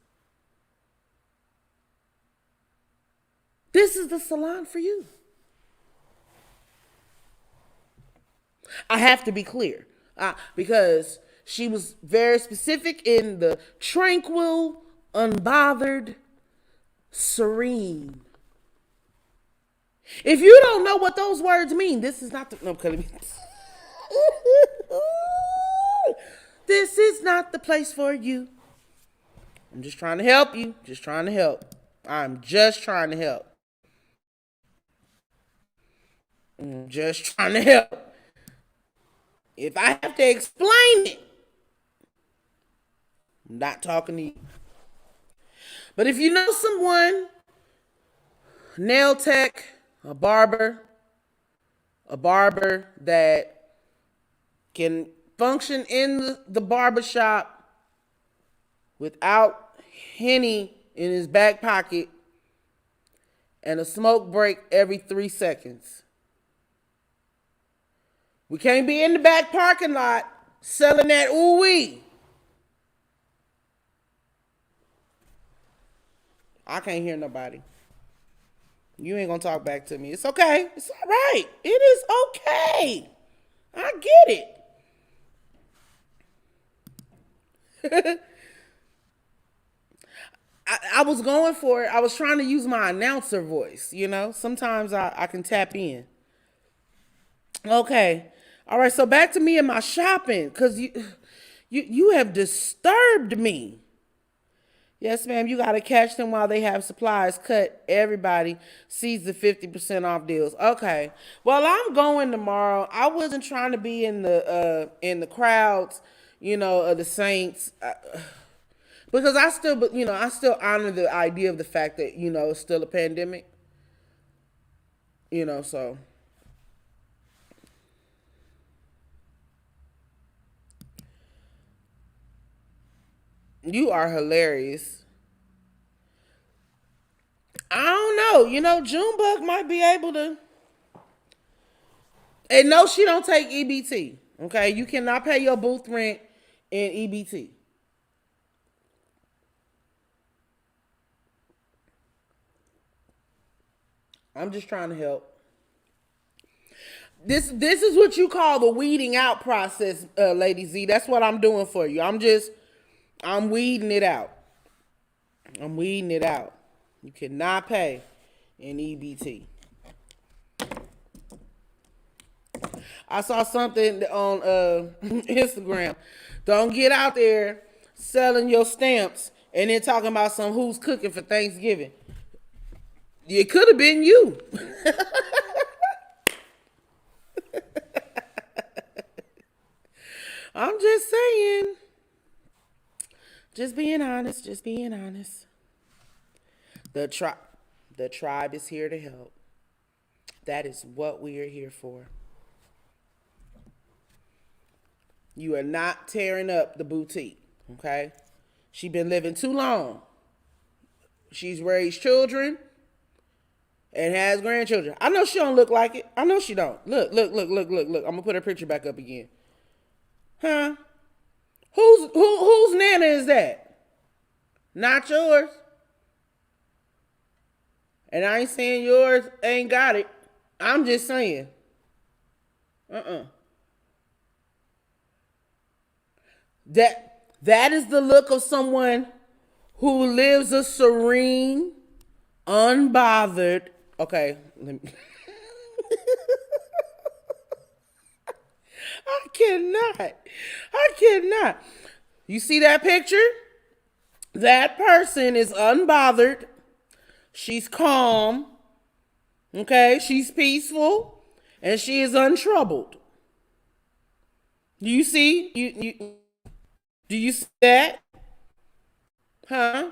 This is the salon for you. I have to be clear because she was very specific in the tranquil, unbothered, serene. If you don't know what those words mean, this is not the... No, this is not the place for you. I'm just trying to help you. I'm just trying to help. I'm just trying to help. If I have to explain it, I'm not talking to you. But if you know someone, nail tech, a barber that can function in the barber shop without Henny in his back pocket and a smoke break every 3 seconds. We can't be in the back parking lot selling that ooh-wee. I can't hear nobody. You ain't gonna talk back to me. It's okay. It's all right. It is okay. I get it. I was going for it. I was trying to use my announcer voice, you know? Sometimes I can tap in. Okay. All right, so back to me and my shopping, because you have disturbed me. Yes, ma'am, you gotta catch them while they have supplies. Cut. Everybody sees the 50% off deals. Okay. Well, I'm going tomorrow. I wasn't trying to be in the crowds, of the Saints. Because I still, I still honor the idea of the fact that, it's still a pandemic. So you are hilarious. I don't know. Junebug might be able to. And no, she don't take EBT. Okay, you cannot pay your booth rent in EBT. I'm just trying to help. This is what you call the weeding out process, Lady Z. That's what I'm doing for you. I'm weeding it out. I'm weeding it out. You cannot pay in EBT. I saw something on Instagram. Don't get out there selling your stamps and then talking about who's cooking for Thanksgiving. It could have been you. I'm just saying. Just being honest. Just being honest. The tribe is here to help. That is what we are here for. You are not tearing up the boutique, okay? She's been living too long. She's raised children and has grandchildren. I know she don't look like it. I know she don't. Look. I'm gonna put her picture back up again. Huh? Whose Nana is that? Not yours. And I ain't saying yours ain't got it. I'm just saying. That is the look of someone who lives a serene, unbothered. Okay, let me. I cannot. You see that picture? That person is unbothered. She's calm. Okay, she's peaceful, and she is untroubled. Do you see? Do you see that? Huh?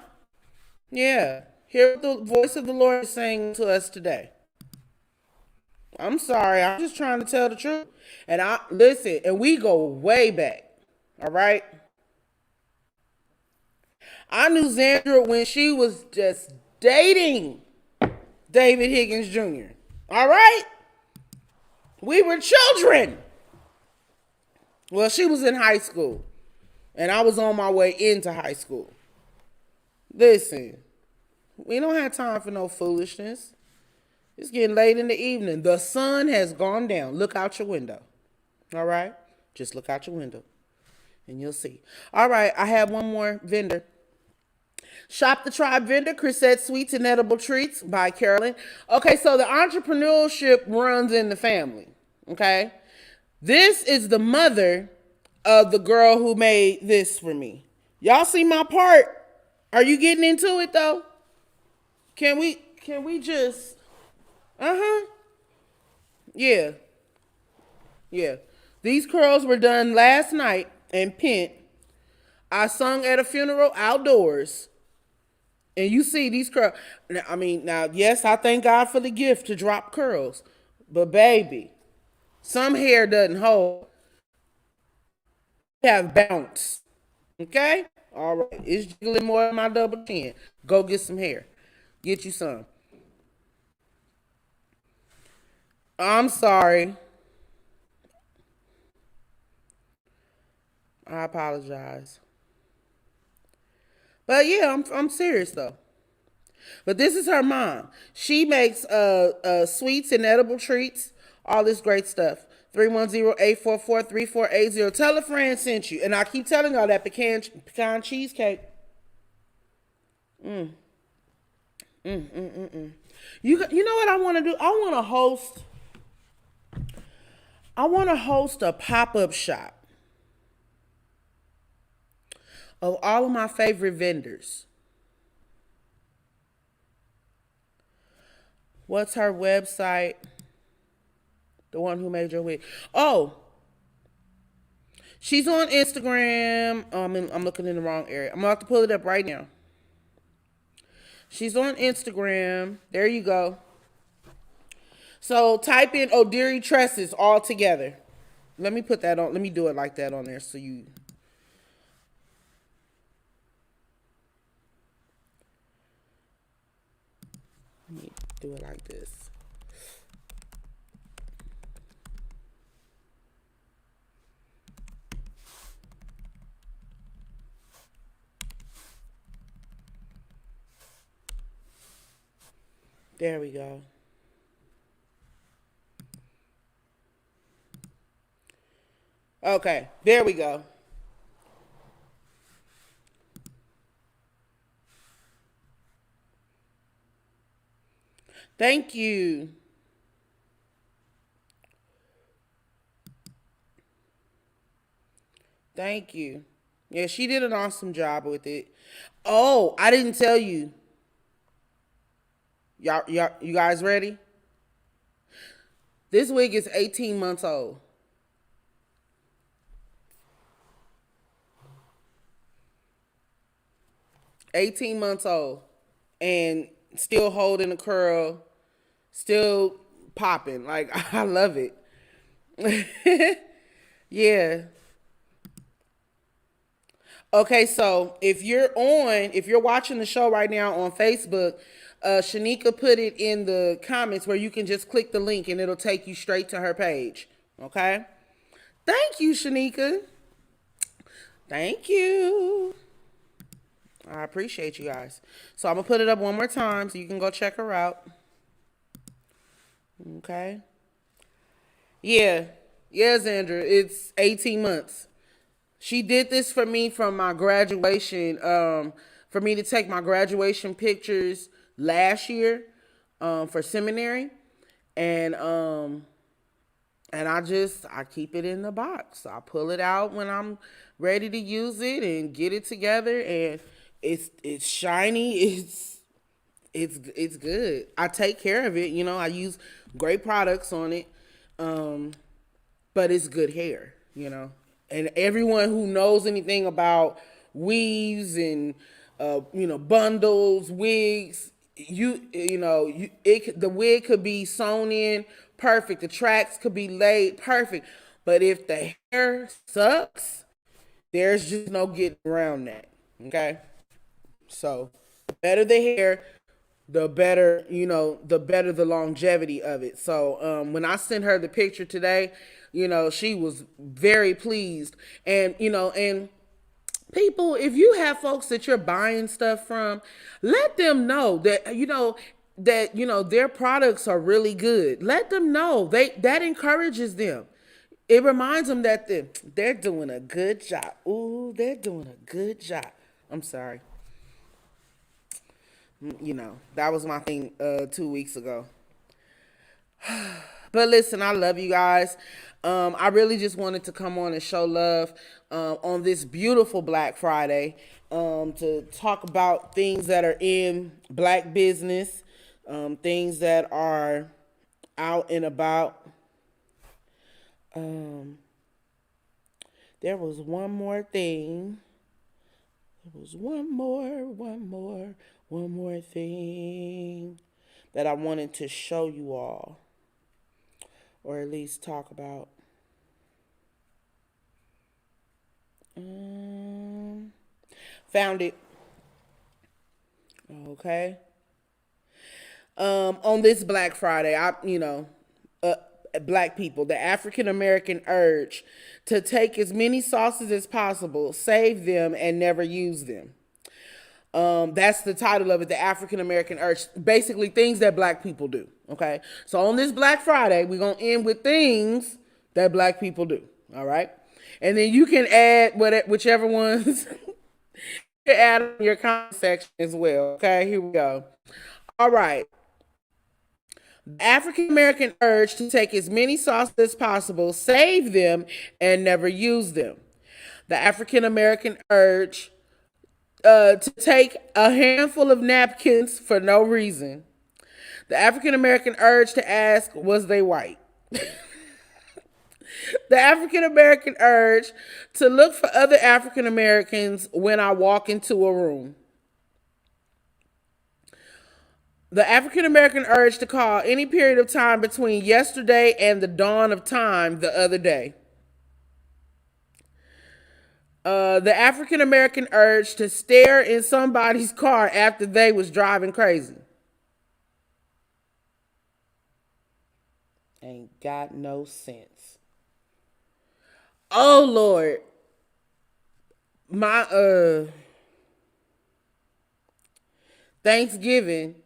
Yeah. Hear what the voice of the Lord is saying to us today. I'm sorry. I'm just trying to tell the truth. And listen, and we go way back. All right? I knew Zandra when she was just dating David Higgins Jr. All right? We were children. Well, she was in high school. And I was on my way into high school. Listen, we don't have time for no foolishness. It's getting late in the evening. The sun has gone down. Look out your window. All right? Just look out your window and you'll see. All right, I have one more vendor. Shop the Tribe vendor, Chrisette Sweets and Edible Treats by Carolyn. Okay, so the entrepreneurship runs in the family. Okay? This is the mother of the girl who made this for me. Y'all see my part? Are you getting into it though? Can we just Yeah. Yeah. These curls were done last night in Pent. I sung at a funeral outdoors. And you see these curls. Now, yes, I thank God for the gift to drop curls. But baby, some hair doesn't hold. Have bounce. Okay? All right. It's jiggling more than my double chin. Go get some hair. Get you some. I'm sorry. I apologize. But yeah, I'm serious though. But this is her mom. She makes sweets and edible treats, all this great stuff. 310-844-3480. Tell a friend sent you. And I keep telling y'all that pecan cheesecake. You know what I want to do? I want to host a pop-up shop of all of my favorite vendors. What's her website? The one who made your wig. Oh, she's on Instagram. I'm looking in the wrong area. I'm about to pull it up right now. She's on Instagram. There you go. So type in Odiri Tresses all together. Let me put that on. Let me do it like that on there so you. Let me do it like this. There we go. Okay, there we go. Thank you. Thank you. Yeah, she did an awesome job with it. Oh, I didn't tell you. You guys ready? This wig is 18 months old. 18 months old. And still holding the curl, still popping. Like, I love it. Yeah. Okay, so if you're watching the show right now on Facebook, Shanika put it in the comments where you can just click the link and it'll take you straight to her page. Okay? Thank you, Shanika. Thank you. I appreciate you guys. So I'm going to put it up one more time so you can go check her out. Okay? Yeah. Yeah, Zandra. It's 18 months. She did this for me from my graduation, for me to take my graduation pictures last year for seminary. And I keep it in the box. I pull it out when I'm ready to use it and get it together. And it's shiny. It's good. I take care of it. You know, I use great products on it. But it's good hair, you know. And everyone who knows anything about weaves and bundles, wigs, the wig could be sewn in perfect, the tracks could be laid perfect, but if the hair sucks, there's just no getting around that. Okay, so the better the hair, the better the longevity of it. So when I sent her the picture today, she was very pleased. And people, if you have folks that you're buying stuff from, let them know that their products are really good. Let them know. That encourages them. It reminds them that they're doing a good job. Ooh, they're doing a good job. I'm sorry. That was my thing 2 weeks ago. But listen, I love you guys. I really just wanted to come on and show love on this beautiful Black Friday, to talk about things that are in Black business, things that are out and about. There was one more thing. There was one more thing that I wanted to show you all, or at least talk about. Found it. Okay. On this Black Friday, Black people, the African American urge to take as many sauces as possible, save them, and never use them. That's the title of it, the African American urge. Basically, things that Black people do. Okay, so on this Black Friday, we're gonna end with things that Black people do. All right, and then you can add whichever ones add on your comment section as well. Okay, here we go. All right. The African American urge to take as many sauces as possible, save them, and never use them. The African American urge to take a handful of napkins for no reason. The African American urge to ask, was they white? The African American urge to look for other African Americans when I walk into a room. The African American urge to call any period of time between yesterday and the dawn of time the other day. The African American urge to stare in somebody's car after they was driving crazy. Ain't got no sense. Oh Lord. My Thanksgiving,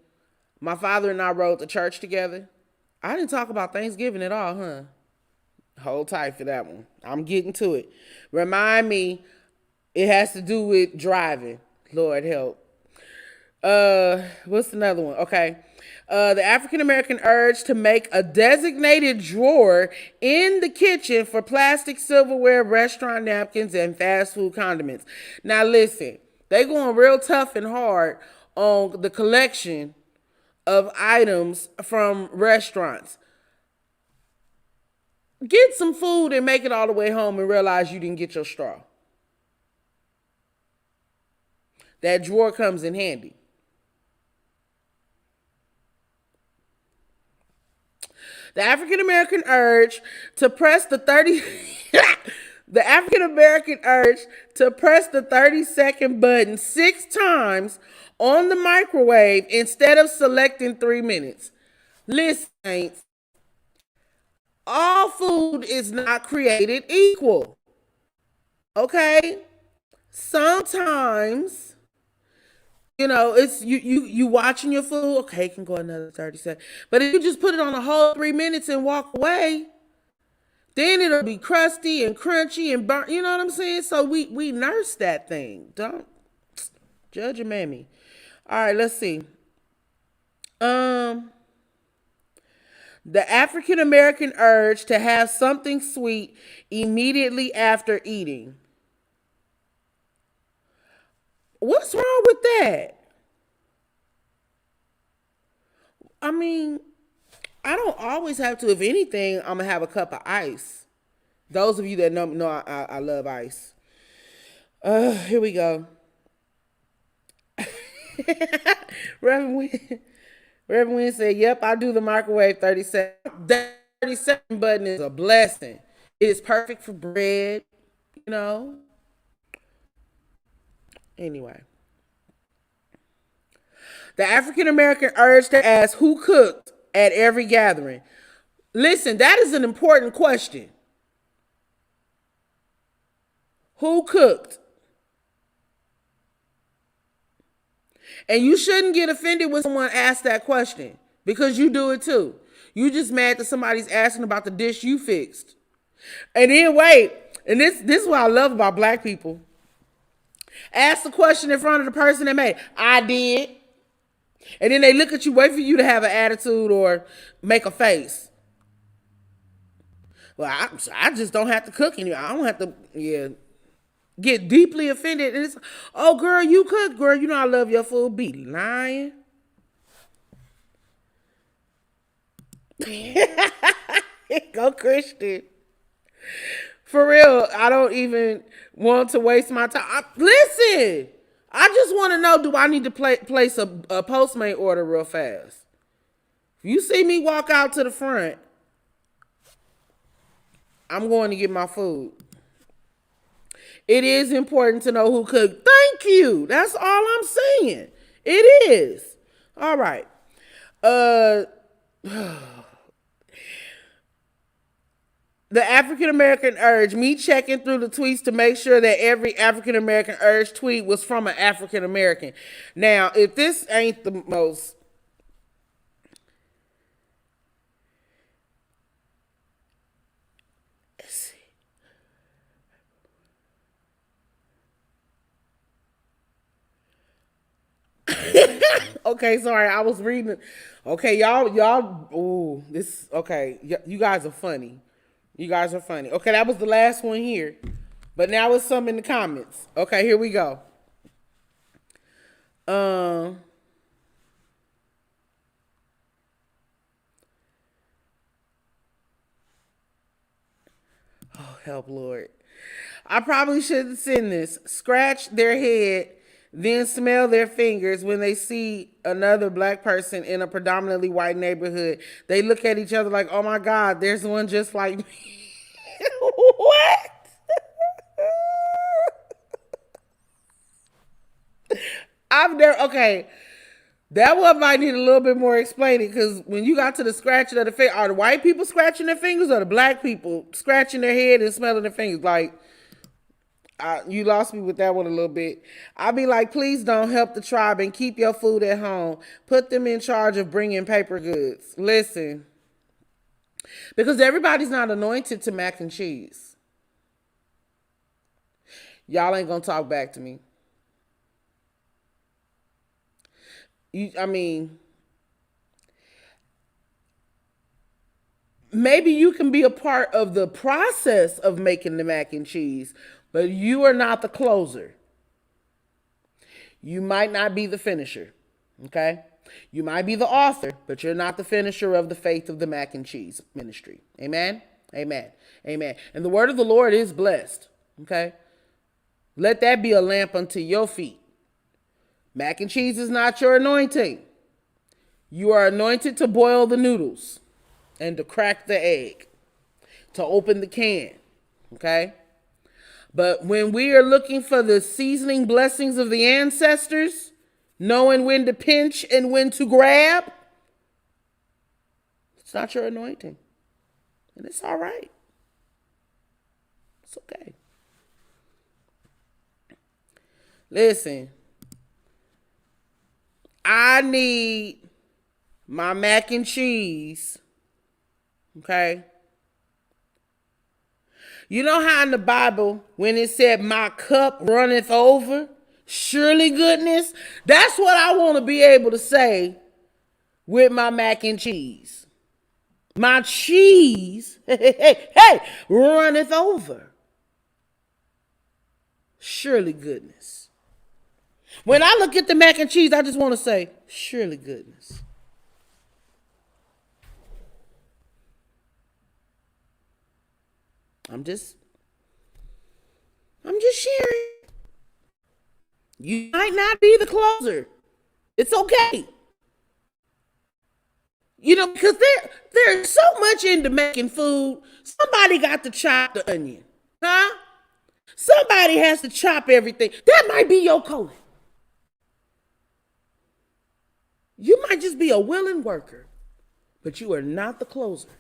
my father and I rode to church together. I didn't talk about Thanksgiving at all, huh? Hold tight for that one. I'm getting to it. Remind me, it has to do with driving. Lord help. What's another one? Okay. The African American urge to make a designated drawer in the kitchen for plastic silverware, restaurant napkins, and fast food condiments. Now listen, they going real tough and hard on the collection of items from restaurants. Get some food and make it all the way home and realize you didn't get your straw. That drawer comes in handy. The African American urge to press the 30 the African American urge to press the 30-second button 6 times on the microwave instead of selecting 3 minutes. Listen, saints, all food is not created equal. Okay? Sometimes, it's you watching your food. Okay, it can go another 30 seconds. But if you just put it on a whole 3 minutes and walk away, then it'll be crusty and crunchy and burnt. You know what I'm saying? So we nurse that thing. Don't judge your mammy. All right, let's see. The African American urge to have something sweet immediately after eating. What's wrong with that? I mean, I don't always have to. If anything, I'm going to have a cup of ice. Those of you that know I love ice. Here we go. Reverend Wynn said, yep, I do the microwave 30 seconds. That 30-second button is a blessing. It is perfect for bread, Anyway. The African American urge to ask who cooked at every gathering. Listen, that is an important question. Who cooked? And you shouldn't get offended when someone asks that question, because you do it too. You just mad that somebody's asking about the dish you fixed. And then wait, and this is what I love about black people. Ask the question in front of the person that made it. I did. And then they look at you, wait for you to have an attitude or make a face. Well, I just don't have to cook anymore. I don't have to, get deeply offended. And it's, oh, girl, you cook. Girl, you know I love your food. Be lying. Go Christian. For real, I don't even want to waste my time. Listen, I just want to know, do I need to place a Postmate order real fast? If you see me walk out to the front, I'm going to get my food. It is important to know who cooked. Thank you. That's all I'm saying. It is. All right. The African American urge, me checking through the tweets to make sure that every African American urge tweet was from an African American. Now, if this ain't the most, let's see. Okay, sorry, I was reading. Okay, y'all. Ooh, this. Okay, you guys are funny. You guys are funny. Okay, that was the last one here, but now it's some in the comments. Okay, here we go. Um. Oh, help, Lord. I probably shouldn't send this. Scratch their head, then smell their fingers when they see another black person in a predominantly white neighborhood. They look at each other like, oh my God, there's one just like me. What? I've never, okay. That one might need a little bit more explaining because when you got to the scratching of the face, are the white people scratching their fingers or the black people scratching their head and smelling their fingers? Like, you lost me with that one a little bit. I'll be like, please don't help the tribe and keep your food at home. Put them in charge of bringing paper goods. Listen, because everybody's not anointed to mac and cheese. Y'all ain't gonna talk back to me. I mean, maybe you can be a part of the process of making the mac and cheese, but you are not the closer. You might not be the finisher, okay? You might be the author, but you're not the finisher of the faith of the mac and cheese ministry. Amen? Amen. Amen. And the word of the Lord is blessed, okay? Let that be a lamp unto your feet. Mac and cheese is not your anointing. You are anointed to boil the noodles and to crack the egg, to open the can, okay? But when we are looking for the seasoning blessings of the ancestors, knowing when to pinch and when to grab, it's not your anointing. And it's all right. It's okay. Listen, I need my mac and cheese, okay? You know how in the Bible, when it said, my cup runneth over, surely goodness, that's what I want to be able to say with my mac and cheese. My cheese, hey, runneth over. Surely goodness. When I look at the mac and cheese, I just want to say, surely goodness. I'm just sharing. You might not be the closer. It's okay. You know, because there's so much into making food. Somebody got to chop the onion. Huh? Somebody has to chop everything. That might be your calling. You might just be a willing worker, but you are not the closer.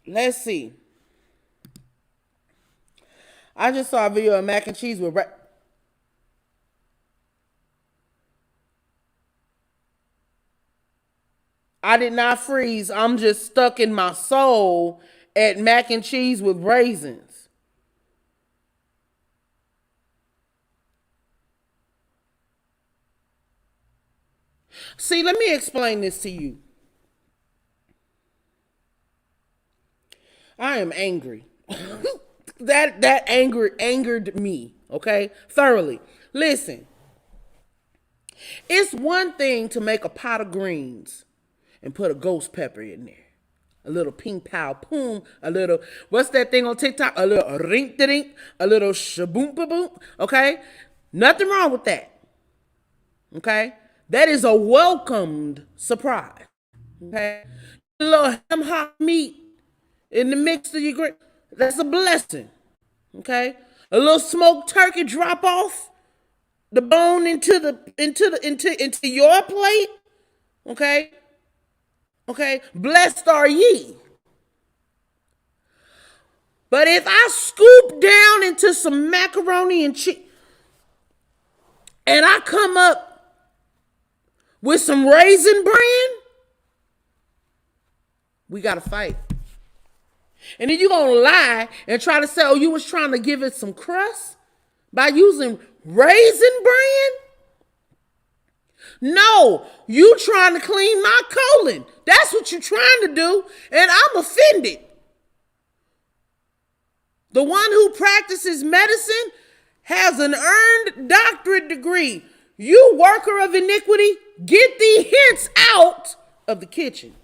Let's see. I just saw a video of mac and cheese with I did not freeze. I'm just stuck in my soul at mac and cheese with raisins. See, let me explain this to you. I am angry. that angered me, okay? Thoroughly. Listen. It's one thing to make a pot of greens and put a ghost pepper in there. A little ping pow poom, a little, what's that thing on TikTok? A little rink dink, a little shaboom boom, okay? Nothing wrong with that. Okay? That is a welcomed surprise. Okay? A little ham hock meat in the mix of your green. That's a blessing. Okay? A little smoked turkey drop off the bone into your plate. Okay? Okay? Blessed are ye. But if I scoop down into some macaroni and cheese and I come up with some Raisin Bran, we got to fight. And then you're going to lie and try to say, oh, you was trying to give it some crust by using Raisin Bran? No, you trying to clean my colon. That's what you're trying to do, and I'm offended. The one who practices medicine has an earned doctorate degree. You worker of iniquity, get thee hence out of the kitchen.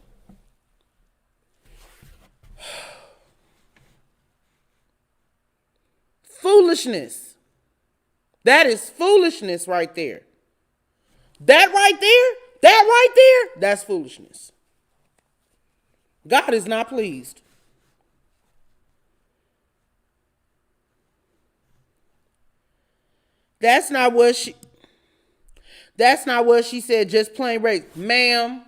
Foolishness. That is foolishness right there. That right there, that's foolishness. God is not pleased. That's not what she said, just plain race. Ma'am.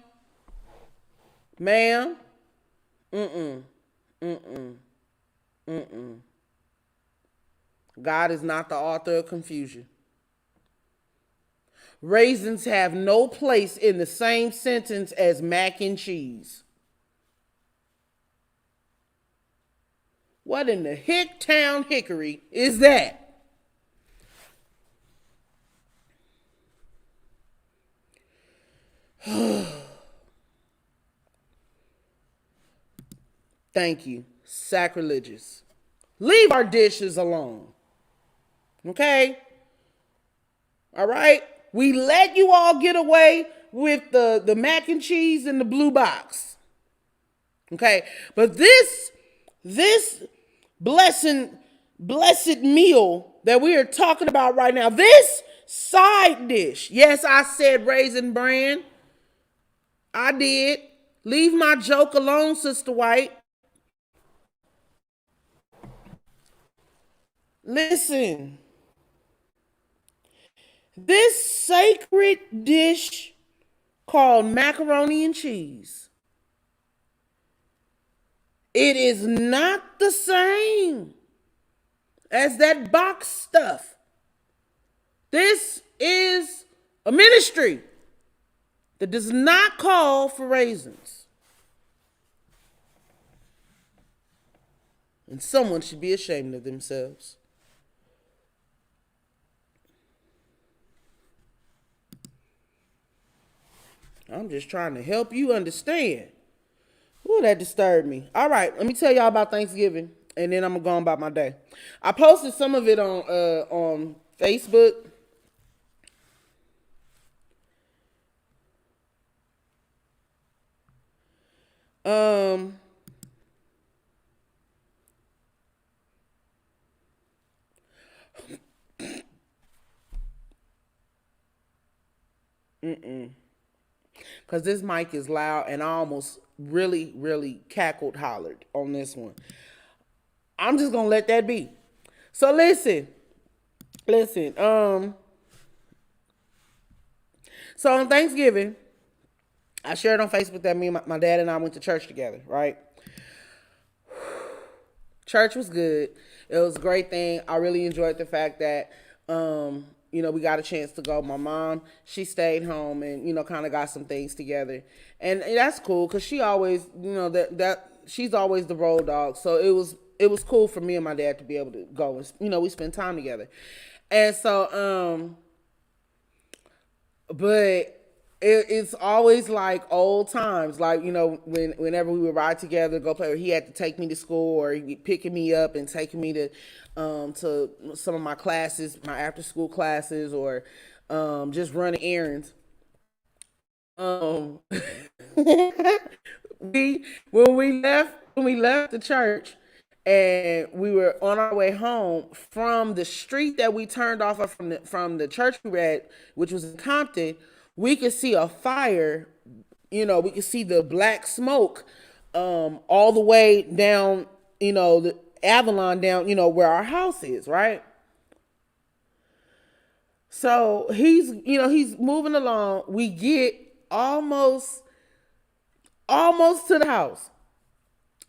God is not the author of confusion. Raisins have no place in the same sentence as mac and cheese. What in the hicktown hickory is that? Thank you. Sacrilegious. Leave our dishes alone. Okay? All right? We let you all get away with the mac and cheese in the blue box. Okay? But this blessed meal that we are talking about right now, this side dish. Yes, I said Raisin Bran. I did. Leave my joke alone, Sister White. Listen. This sacred dish called macaroni and cheese, it is not the same as that box stuff. This is a ministry that does not call for raisins. And someone should be ashamed of themselves. I'm just trying to help you understand. Ooh, that disturbed me. All right, let me tell y'all about Thanksgiving, and then I'm gonna go on about my day. I posted some of it on Facebook. Because this mic is loud, and I almost really, really cackled, hollered on this one. I'm just going to let that be. So listen. So on Thanksgiving, I shared on Facebook that me and my dad and I went to church together, right? Church was good. It was a great thing. I really enjoyed the fact that, we got a chance to go. My mom, she stayed home and, kind of got some things together. And that's cool because she always, that she's always the road dog. So it was cool for me and my dad to be able to go and, we spend time together. And so, but it's always like old times, like, whenever we would ride together, go play, or he had to take me to school, or he picking me up and taking me to some of my classes, my after school classes, or just running errands. Um, when we left the church and we were on our way home from the street that we turned off of from the church we were at, which was in Compton, we could see a fire, we could see the black smoke all the way down, the Avalon down, where our house is, right? So he's moving along. We get almost to the house.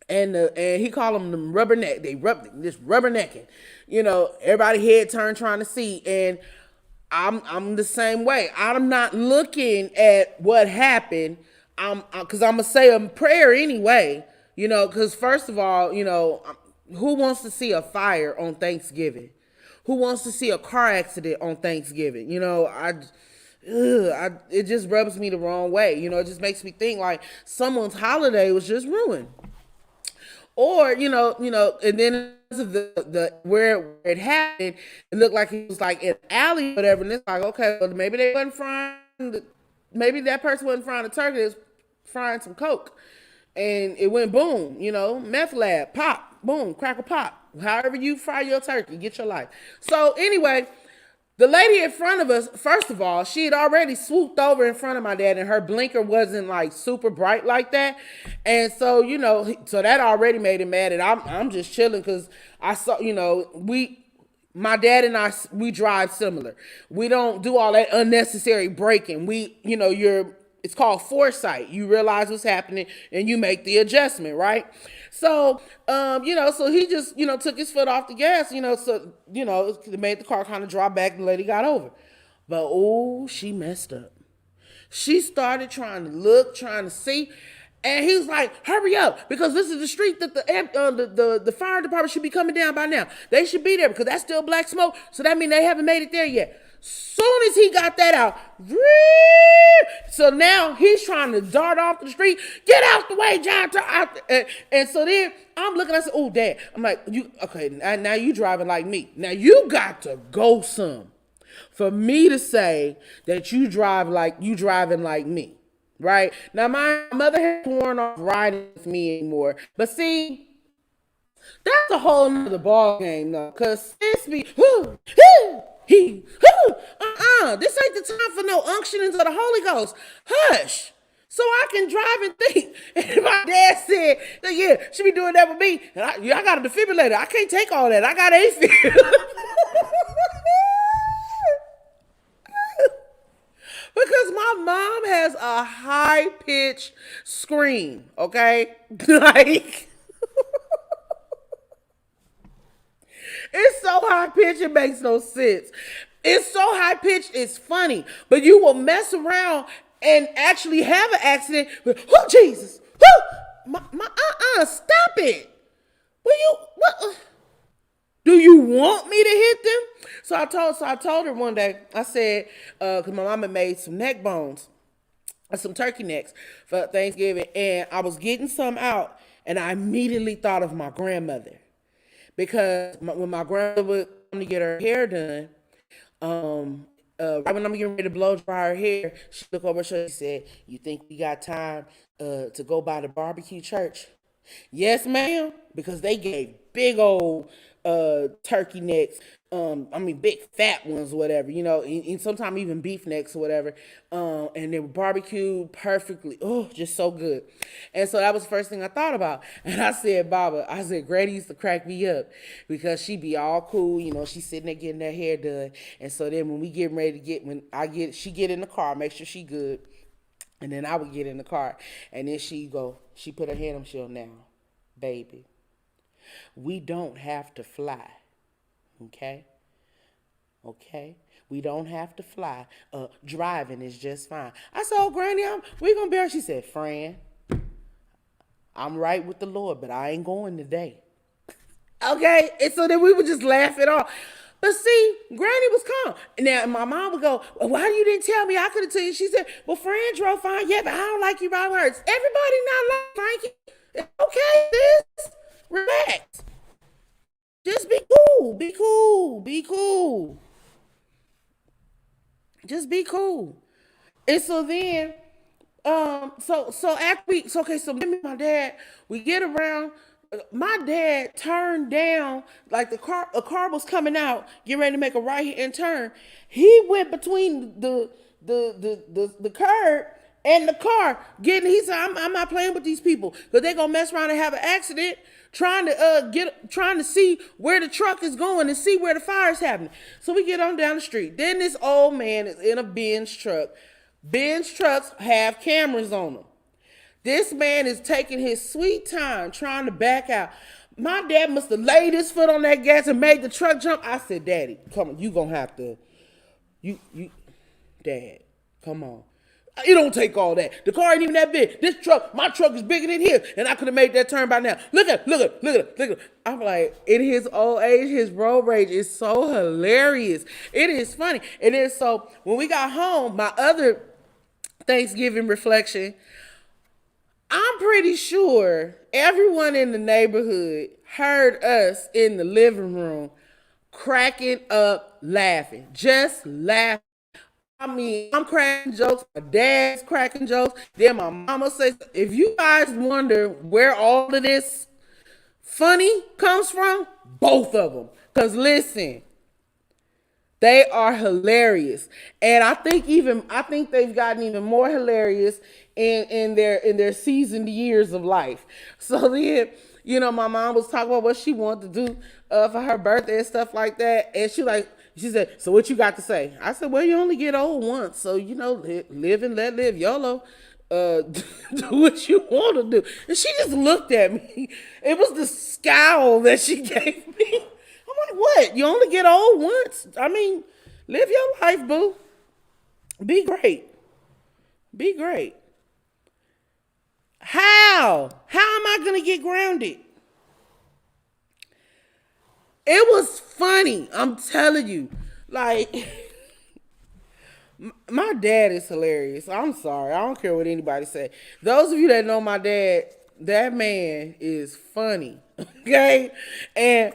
And he called them rubberneck. They just rubbernecking. Everybody head turned trying to see. And I'm the same way. I'm not looking at what happened. Because I'm gonna say a prayer anyway. Because first of all, who wants to see a fire on Thanksgiving? who wants to see a car accident on Thanksgiving? It just rubs me the wrong way. It just makes me think like someone's holiday was just ruined. Or, and then of the where it happened, it looked like it was like an alley or whatever. And it's like, okay, well, maybe they wasn't maybe that person wasn't frying a turkey, they was frying some coke. And it went boom, meth lab, pop, boom, crackle pop. However you fry your turkey, get your life. So anyway, the lady in front of us, first of all, she had already swooped over in front of my dad, and her blinker wasn't like super bright like that. And so, so that already made him mad. And I'm just chilling because I saw, my dad and I, we drive similar. We don't do all that unnecessary braking. It's called foresight. You realize what's happening and you make the adjustment, right? So, so he just, took his foot off the gas, it made the car kind of drop back and the lady got over. But, she messed up. She started trying to look, trying to see. And he was like, hurry up, because this is the street that the fire department should be coming down by now. They should be there because that's still black smoke. So that means they haven't made it there yet. Soon as he got that out, so now he's trying to dart off the street. Get out the way, John. And so then I'm looking, I said, oh, Dad. I'm like, now you driving like me. Now you got to go some for me to say that you driving like me. Right? Now my mother has sworn off riding with me anymore. But see, that's a whole nother ball game though. Cause this be this ain't the time for no unctionings of the Holy Ghost. Hush. So I can drive and think. And my dad said, yeah, she be doing that with me. And I got a defibrillator. I can't take all that. I got AFib. Because my mom has a high-pitched scream, okay? Like, it's so high-pitched, it makes no sense. It's so high-pitched, it's funny. But you will mess around and actually have an accident. Oh, Jesus. Stop it. Do you want me to hit them? So I told her one day, I said, because my mama made some neck bones, some turkey necks for Thanksgiving, and I was getting some out, and I immediately thought of my grandmother. Because when my grandmother would come to get her hair done, right when I'm getting ready to blow dry her hair, she looked over her and said, you think we got time to go by the barbecue church? Yes, ma'am, because they gave big old turkey necks, big fat ones, whatever, and sometimes even beef necks or whatever, and they were barbecued perfectly, just so good. And so that was the first thing I thought about. And I said, Granny used to crack me up because she be all cool, she's sitting there getting her hair done, and so then when we get ready to she get in the car, make sure she good, and then I would get in the car, and then she put her hand on, she'll now, baby, we don't have to fly, okay? Okay? We don't have to fly. Driving is just fine. I said, Granny, we gonna be here. She said, Fran, I'm right with the Lord, but I ain't going today. Okay? And so then we would just laugh it off. But see, Granny was calm. Now, my mom would go, well, why you didn't tell me? I could have told you. She said, well, Fran drove fine. Yeah, but I don't like you riding hers. Everybody not like Frankie. It's okay, sis. Relax. Just be cool. Be cool. Be cool. Just be cool. And so then, so after so me and my dad, we get around. My dad turned down, like a car was coming out, getting ready to make a right hand turn. He went between the curb and the car. He said, I'm not playing with these people because they're gonna mess around and have an accident trying to see where the truck is going and see where the fire is happening. So we get on down the street. Then this old man is in a Benz truck. Benz trucks have cameras on them. This man is taking his sweet time trying to back out. My dad must have laid his foot on that gas and made the truck jump. I said, Daddy, come on, you gonna have to, Dad, come on. It don't take all that. The car ain't even that big. This truck, my truck is bigger than his, and I could have made that turn by now. Look at. I'm like, in his old age, his road rage is so hilarious. It is funny. It is so. When we got home, my other Thanksgiving reflection, I'm pretty sure everyone in the neighborhood heard us in the living room cracking up laughing, just laughing. I mean, I'm cracking jokes. My dad's cracking jokes. Then my mama says, if you guys wonder where all of this funny comes from, both of them. Because listen, they are hilarious. And I think they've gotten even more hilarious in their seasoned years of life. So then, my mom was talking about what she wanted to do for her birthday and stuff like that. And she said, so what you got to say? I said, well, you only get old once. So, live and let live. YOLO. Do what you want to do. And she just looked at me. It was the scowl that she gave me. I'm like, what? You only get old once? I mean, live your life, boo. Be great. Be great. How? How am I going to get grounded? It was funny. I'm telling you. Like, my dad is hilarious. I'm sorry. I don't care what anybody say. Those of you that know my dad, that man is funny. Okay? And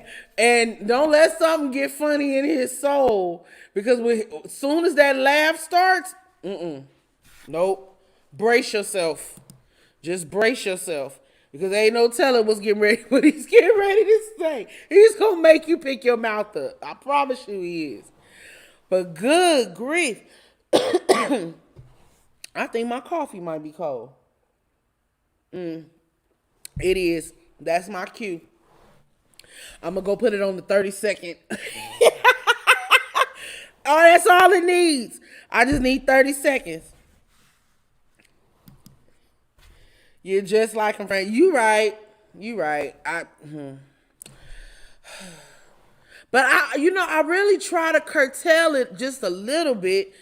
don't let something get funny in his soul. Because as soon as that laugh starts, nope. Brace yourself. Just brace yourself. Because ain't no telling what he's getting ready to say. He's going to make you pick your mouth up. I promise you he is. But good grief. I think my coffee might be cold. It is. That's my cue. I'm going to go put it on the 30-second. Oh, that's all it needs. I just need 30 seconds. You're just like him, friend. You right. But I really try to curtail it just a little bit,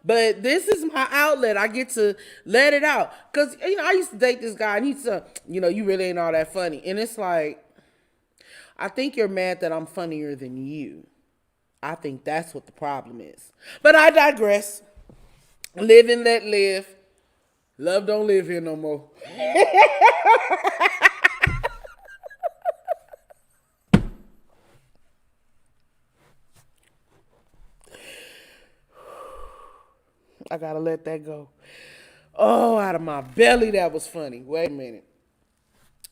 But this is my outlet. I get to let it out. Because, I used to date this guy and he said, you really ain't all that funny. And it's like, I think you're mad that I'm funnier than you. I think that's what the problem is. But I digress. Live and let live. Love don't live here no more. I gotta let that go. Oh, out of my belly, that was funny. Wait a minute.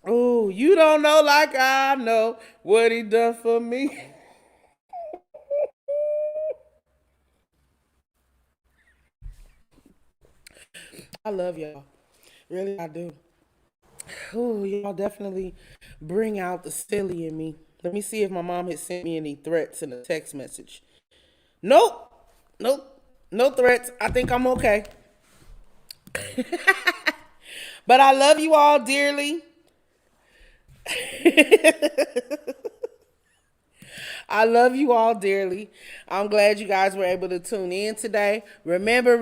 Oh, you don't know like I know what he done for me. I love y'all. Really, I do. Oh, y'all definitely bring out the silly in me. Let me see if my mom has sent me any threats in a text message. Nope. Nope. No threats. I think I'm okay. But I love you all dearly. I love you all dearly. I'm glad you guys were able to tune in today. Remember,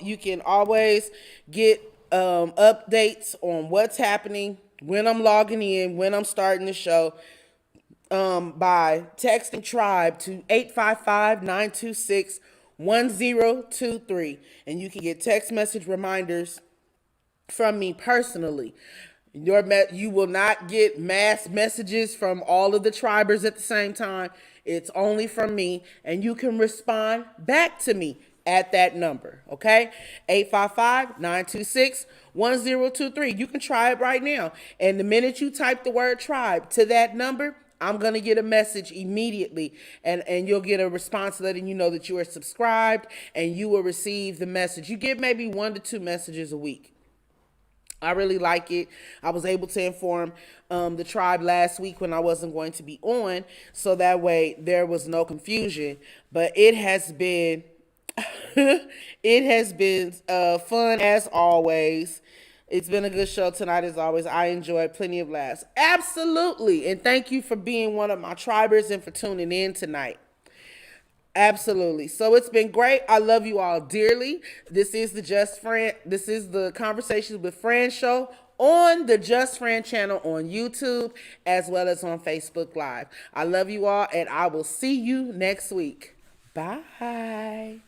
you can always get updates on what's happening, when I'm logging in, when I'm starting the show, by texting Tribe to 855-926-1023. And you can get text message reminders from me personally. You will not get mass messages from all of the tribers at the same time. It's only from me, and you can respond back to me at that number, okay? 855-926-1023. You can try it right now. And the minute you type the word tribe to that number, I'm going to get a message immediately, and you'll get a response letting you know that you are subscribed, and you will receive the message. You get maybe 1 to 2 messages a week. I really like it. I was able to inform the tribe last week when I wasn't going to be on, so that way there was no confusion. But it has been fun as always. It's been a good show tonight as always. I enjoyed plenty of laughs. Absolutely. And thank you for being one of my tribers and for tuning in tonight. Absolutely. So it's been great. I love you all dearly. This is the Just Friend. This is the Conversations with Friends show on the Just Friend channel on YouTube as well as on Facebook Live. I love you all, and I will see you next week. Bye.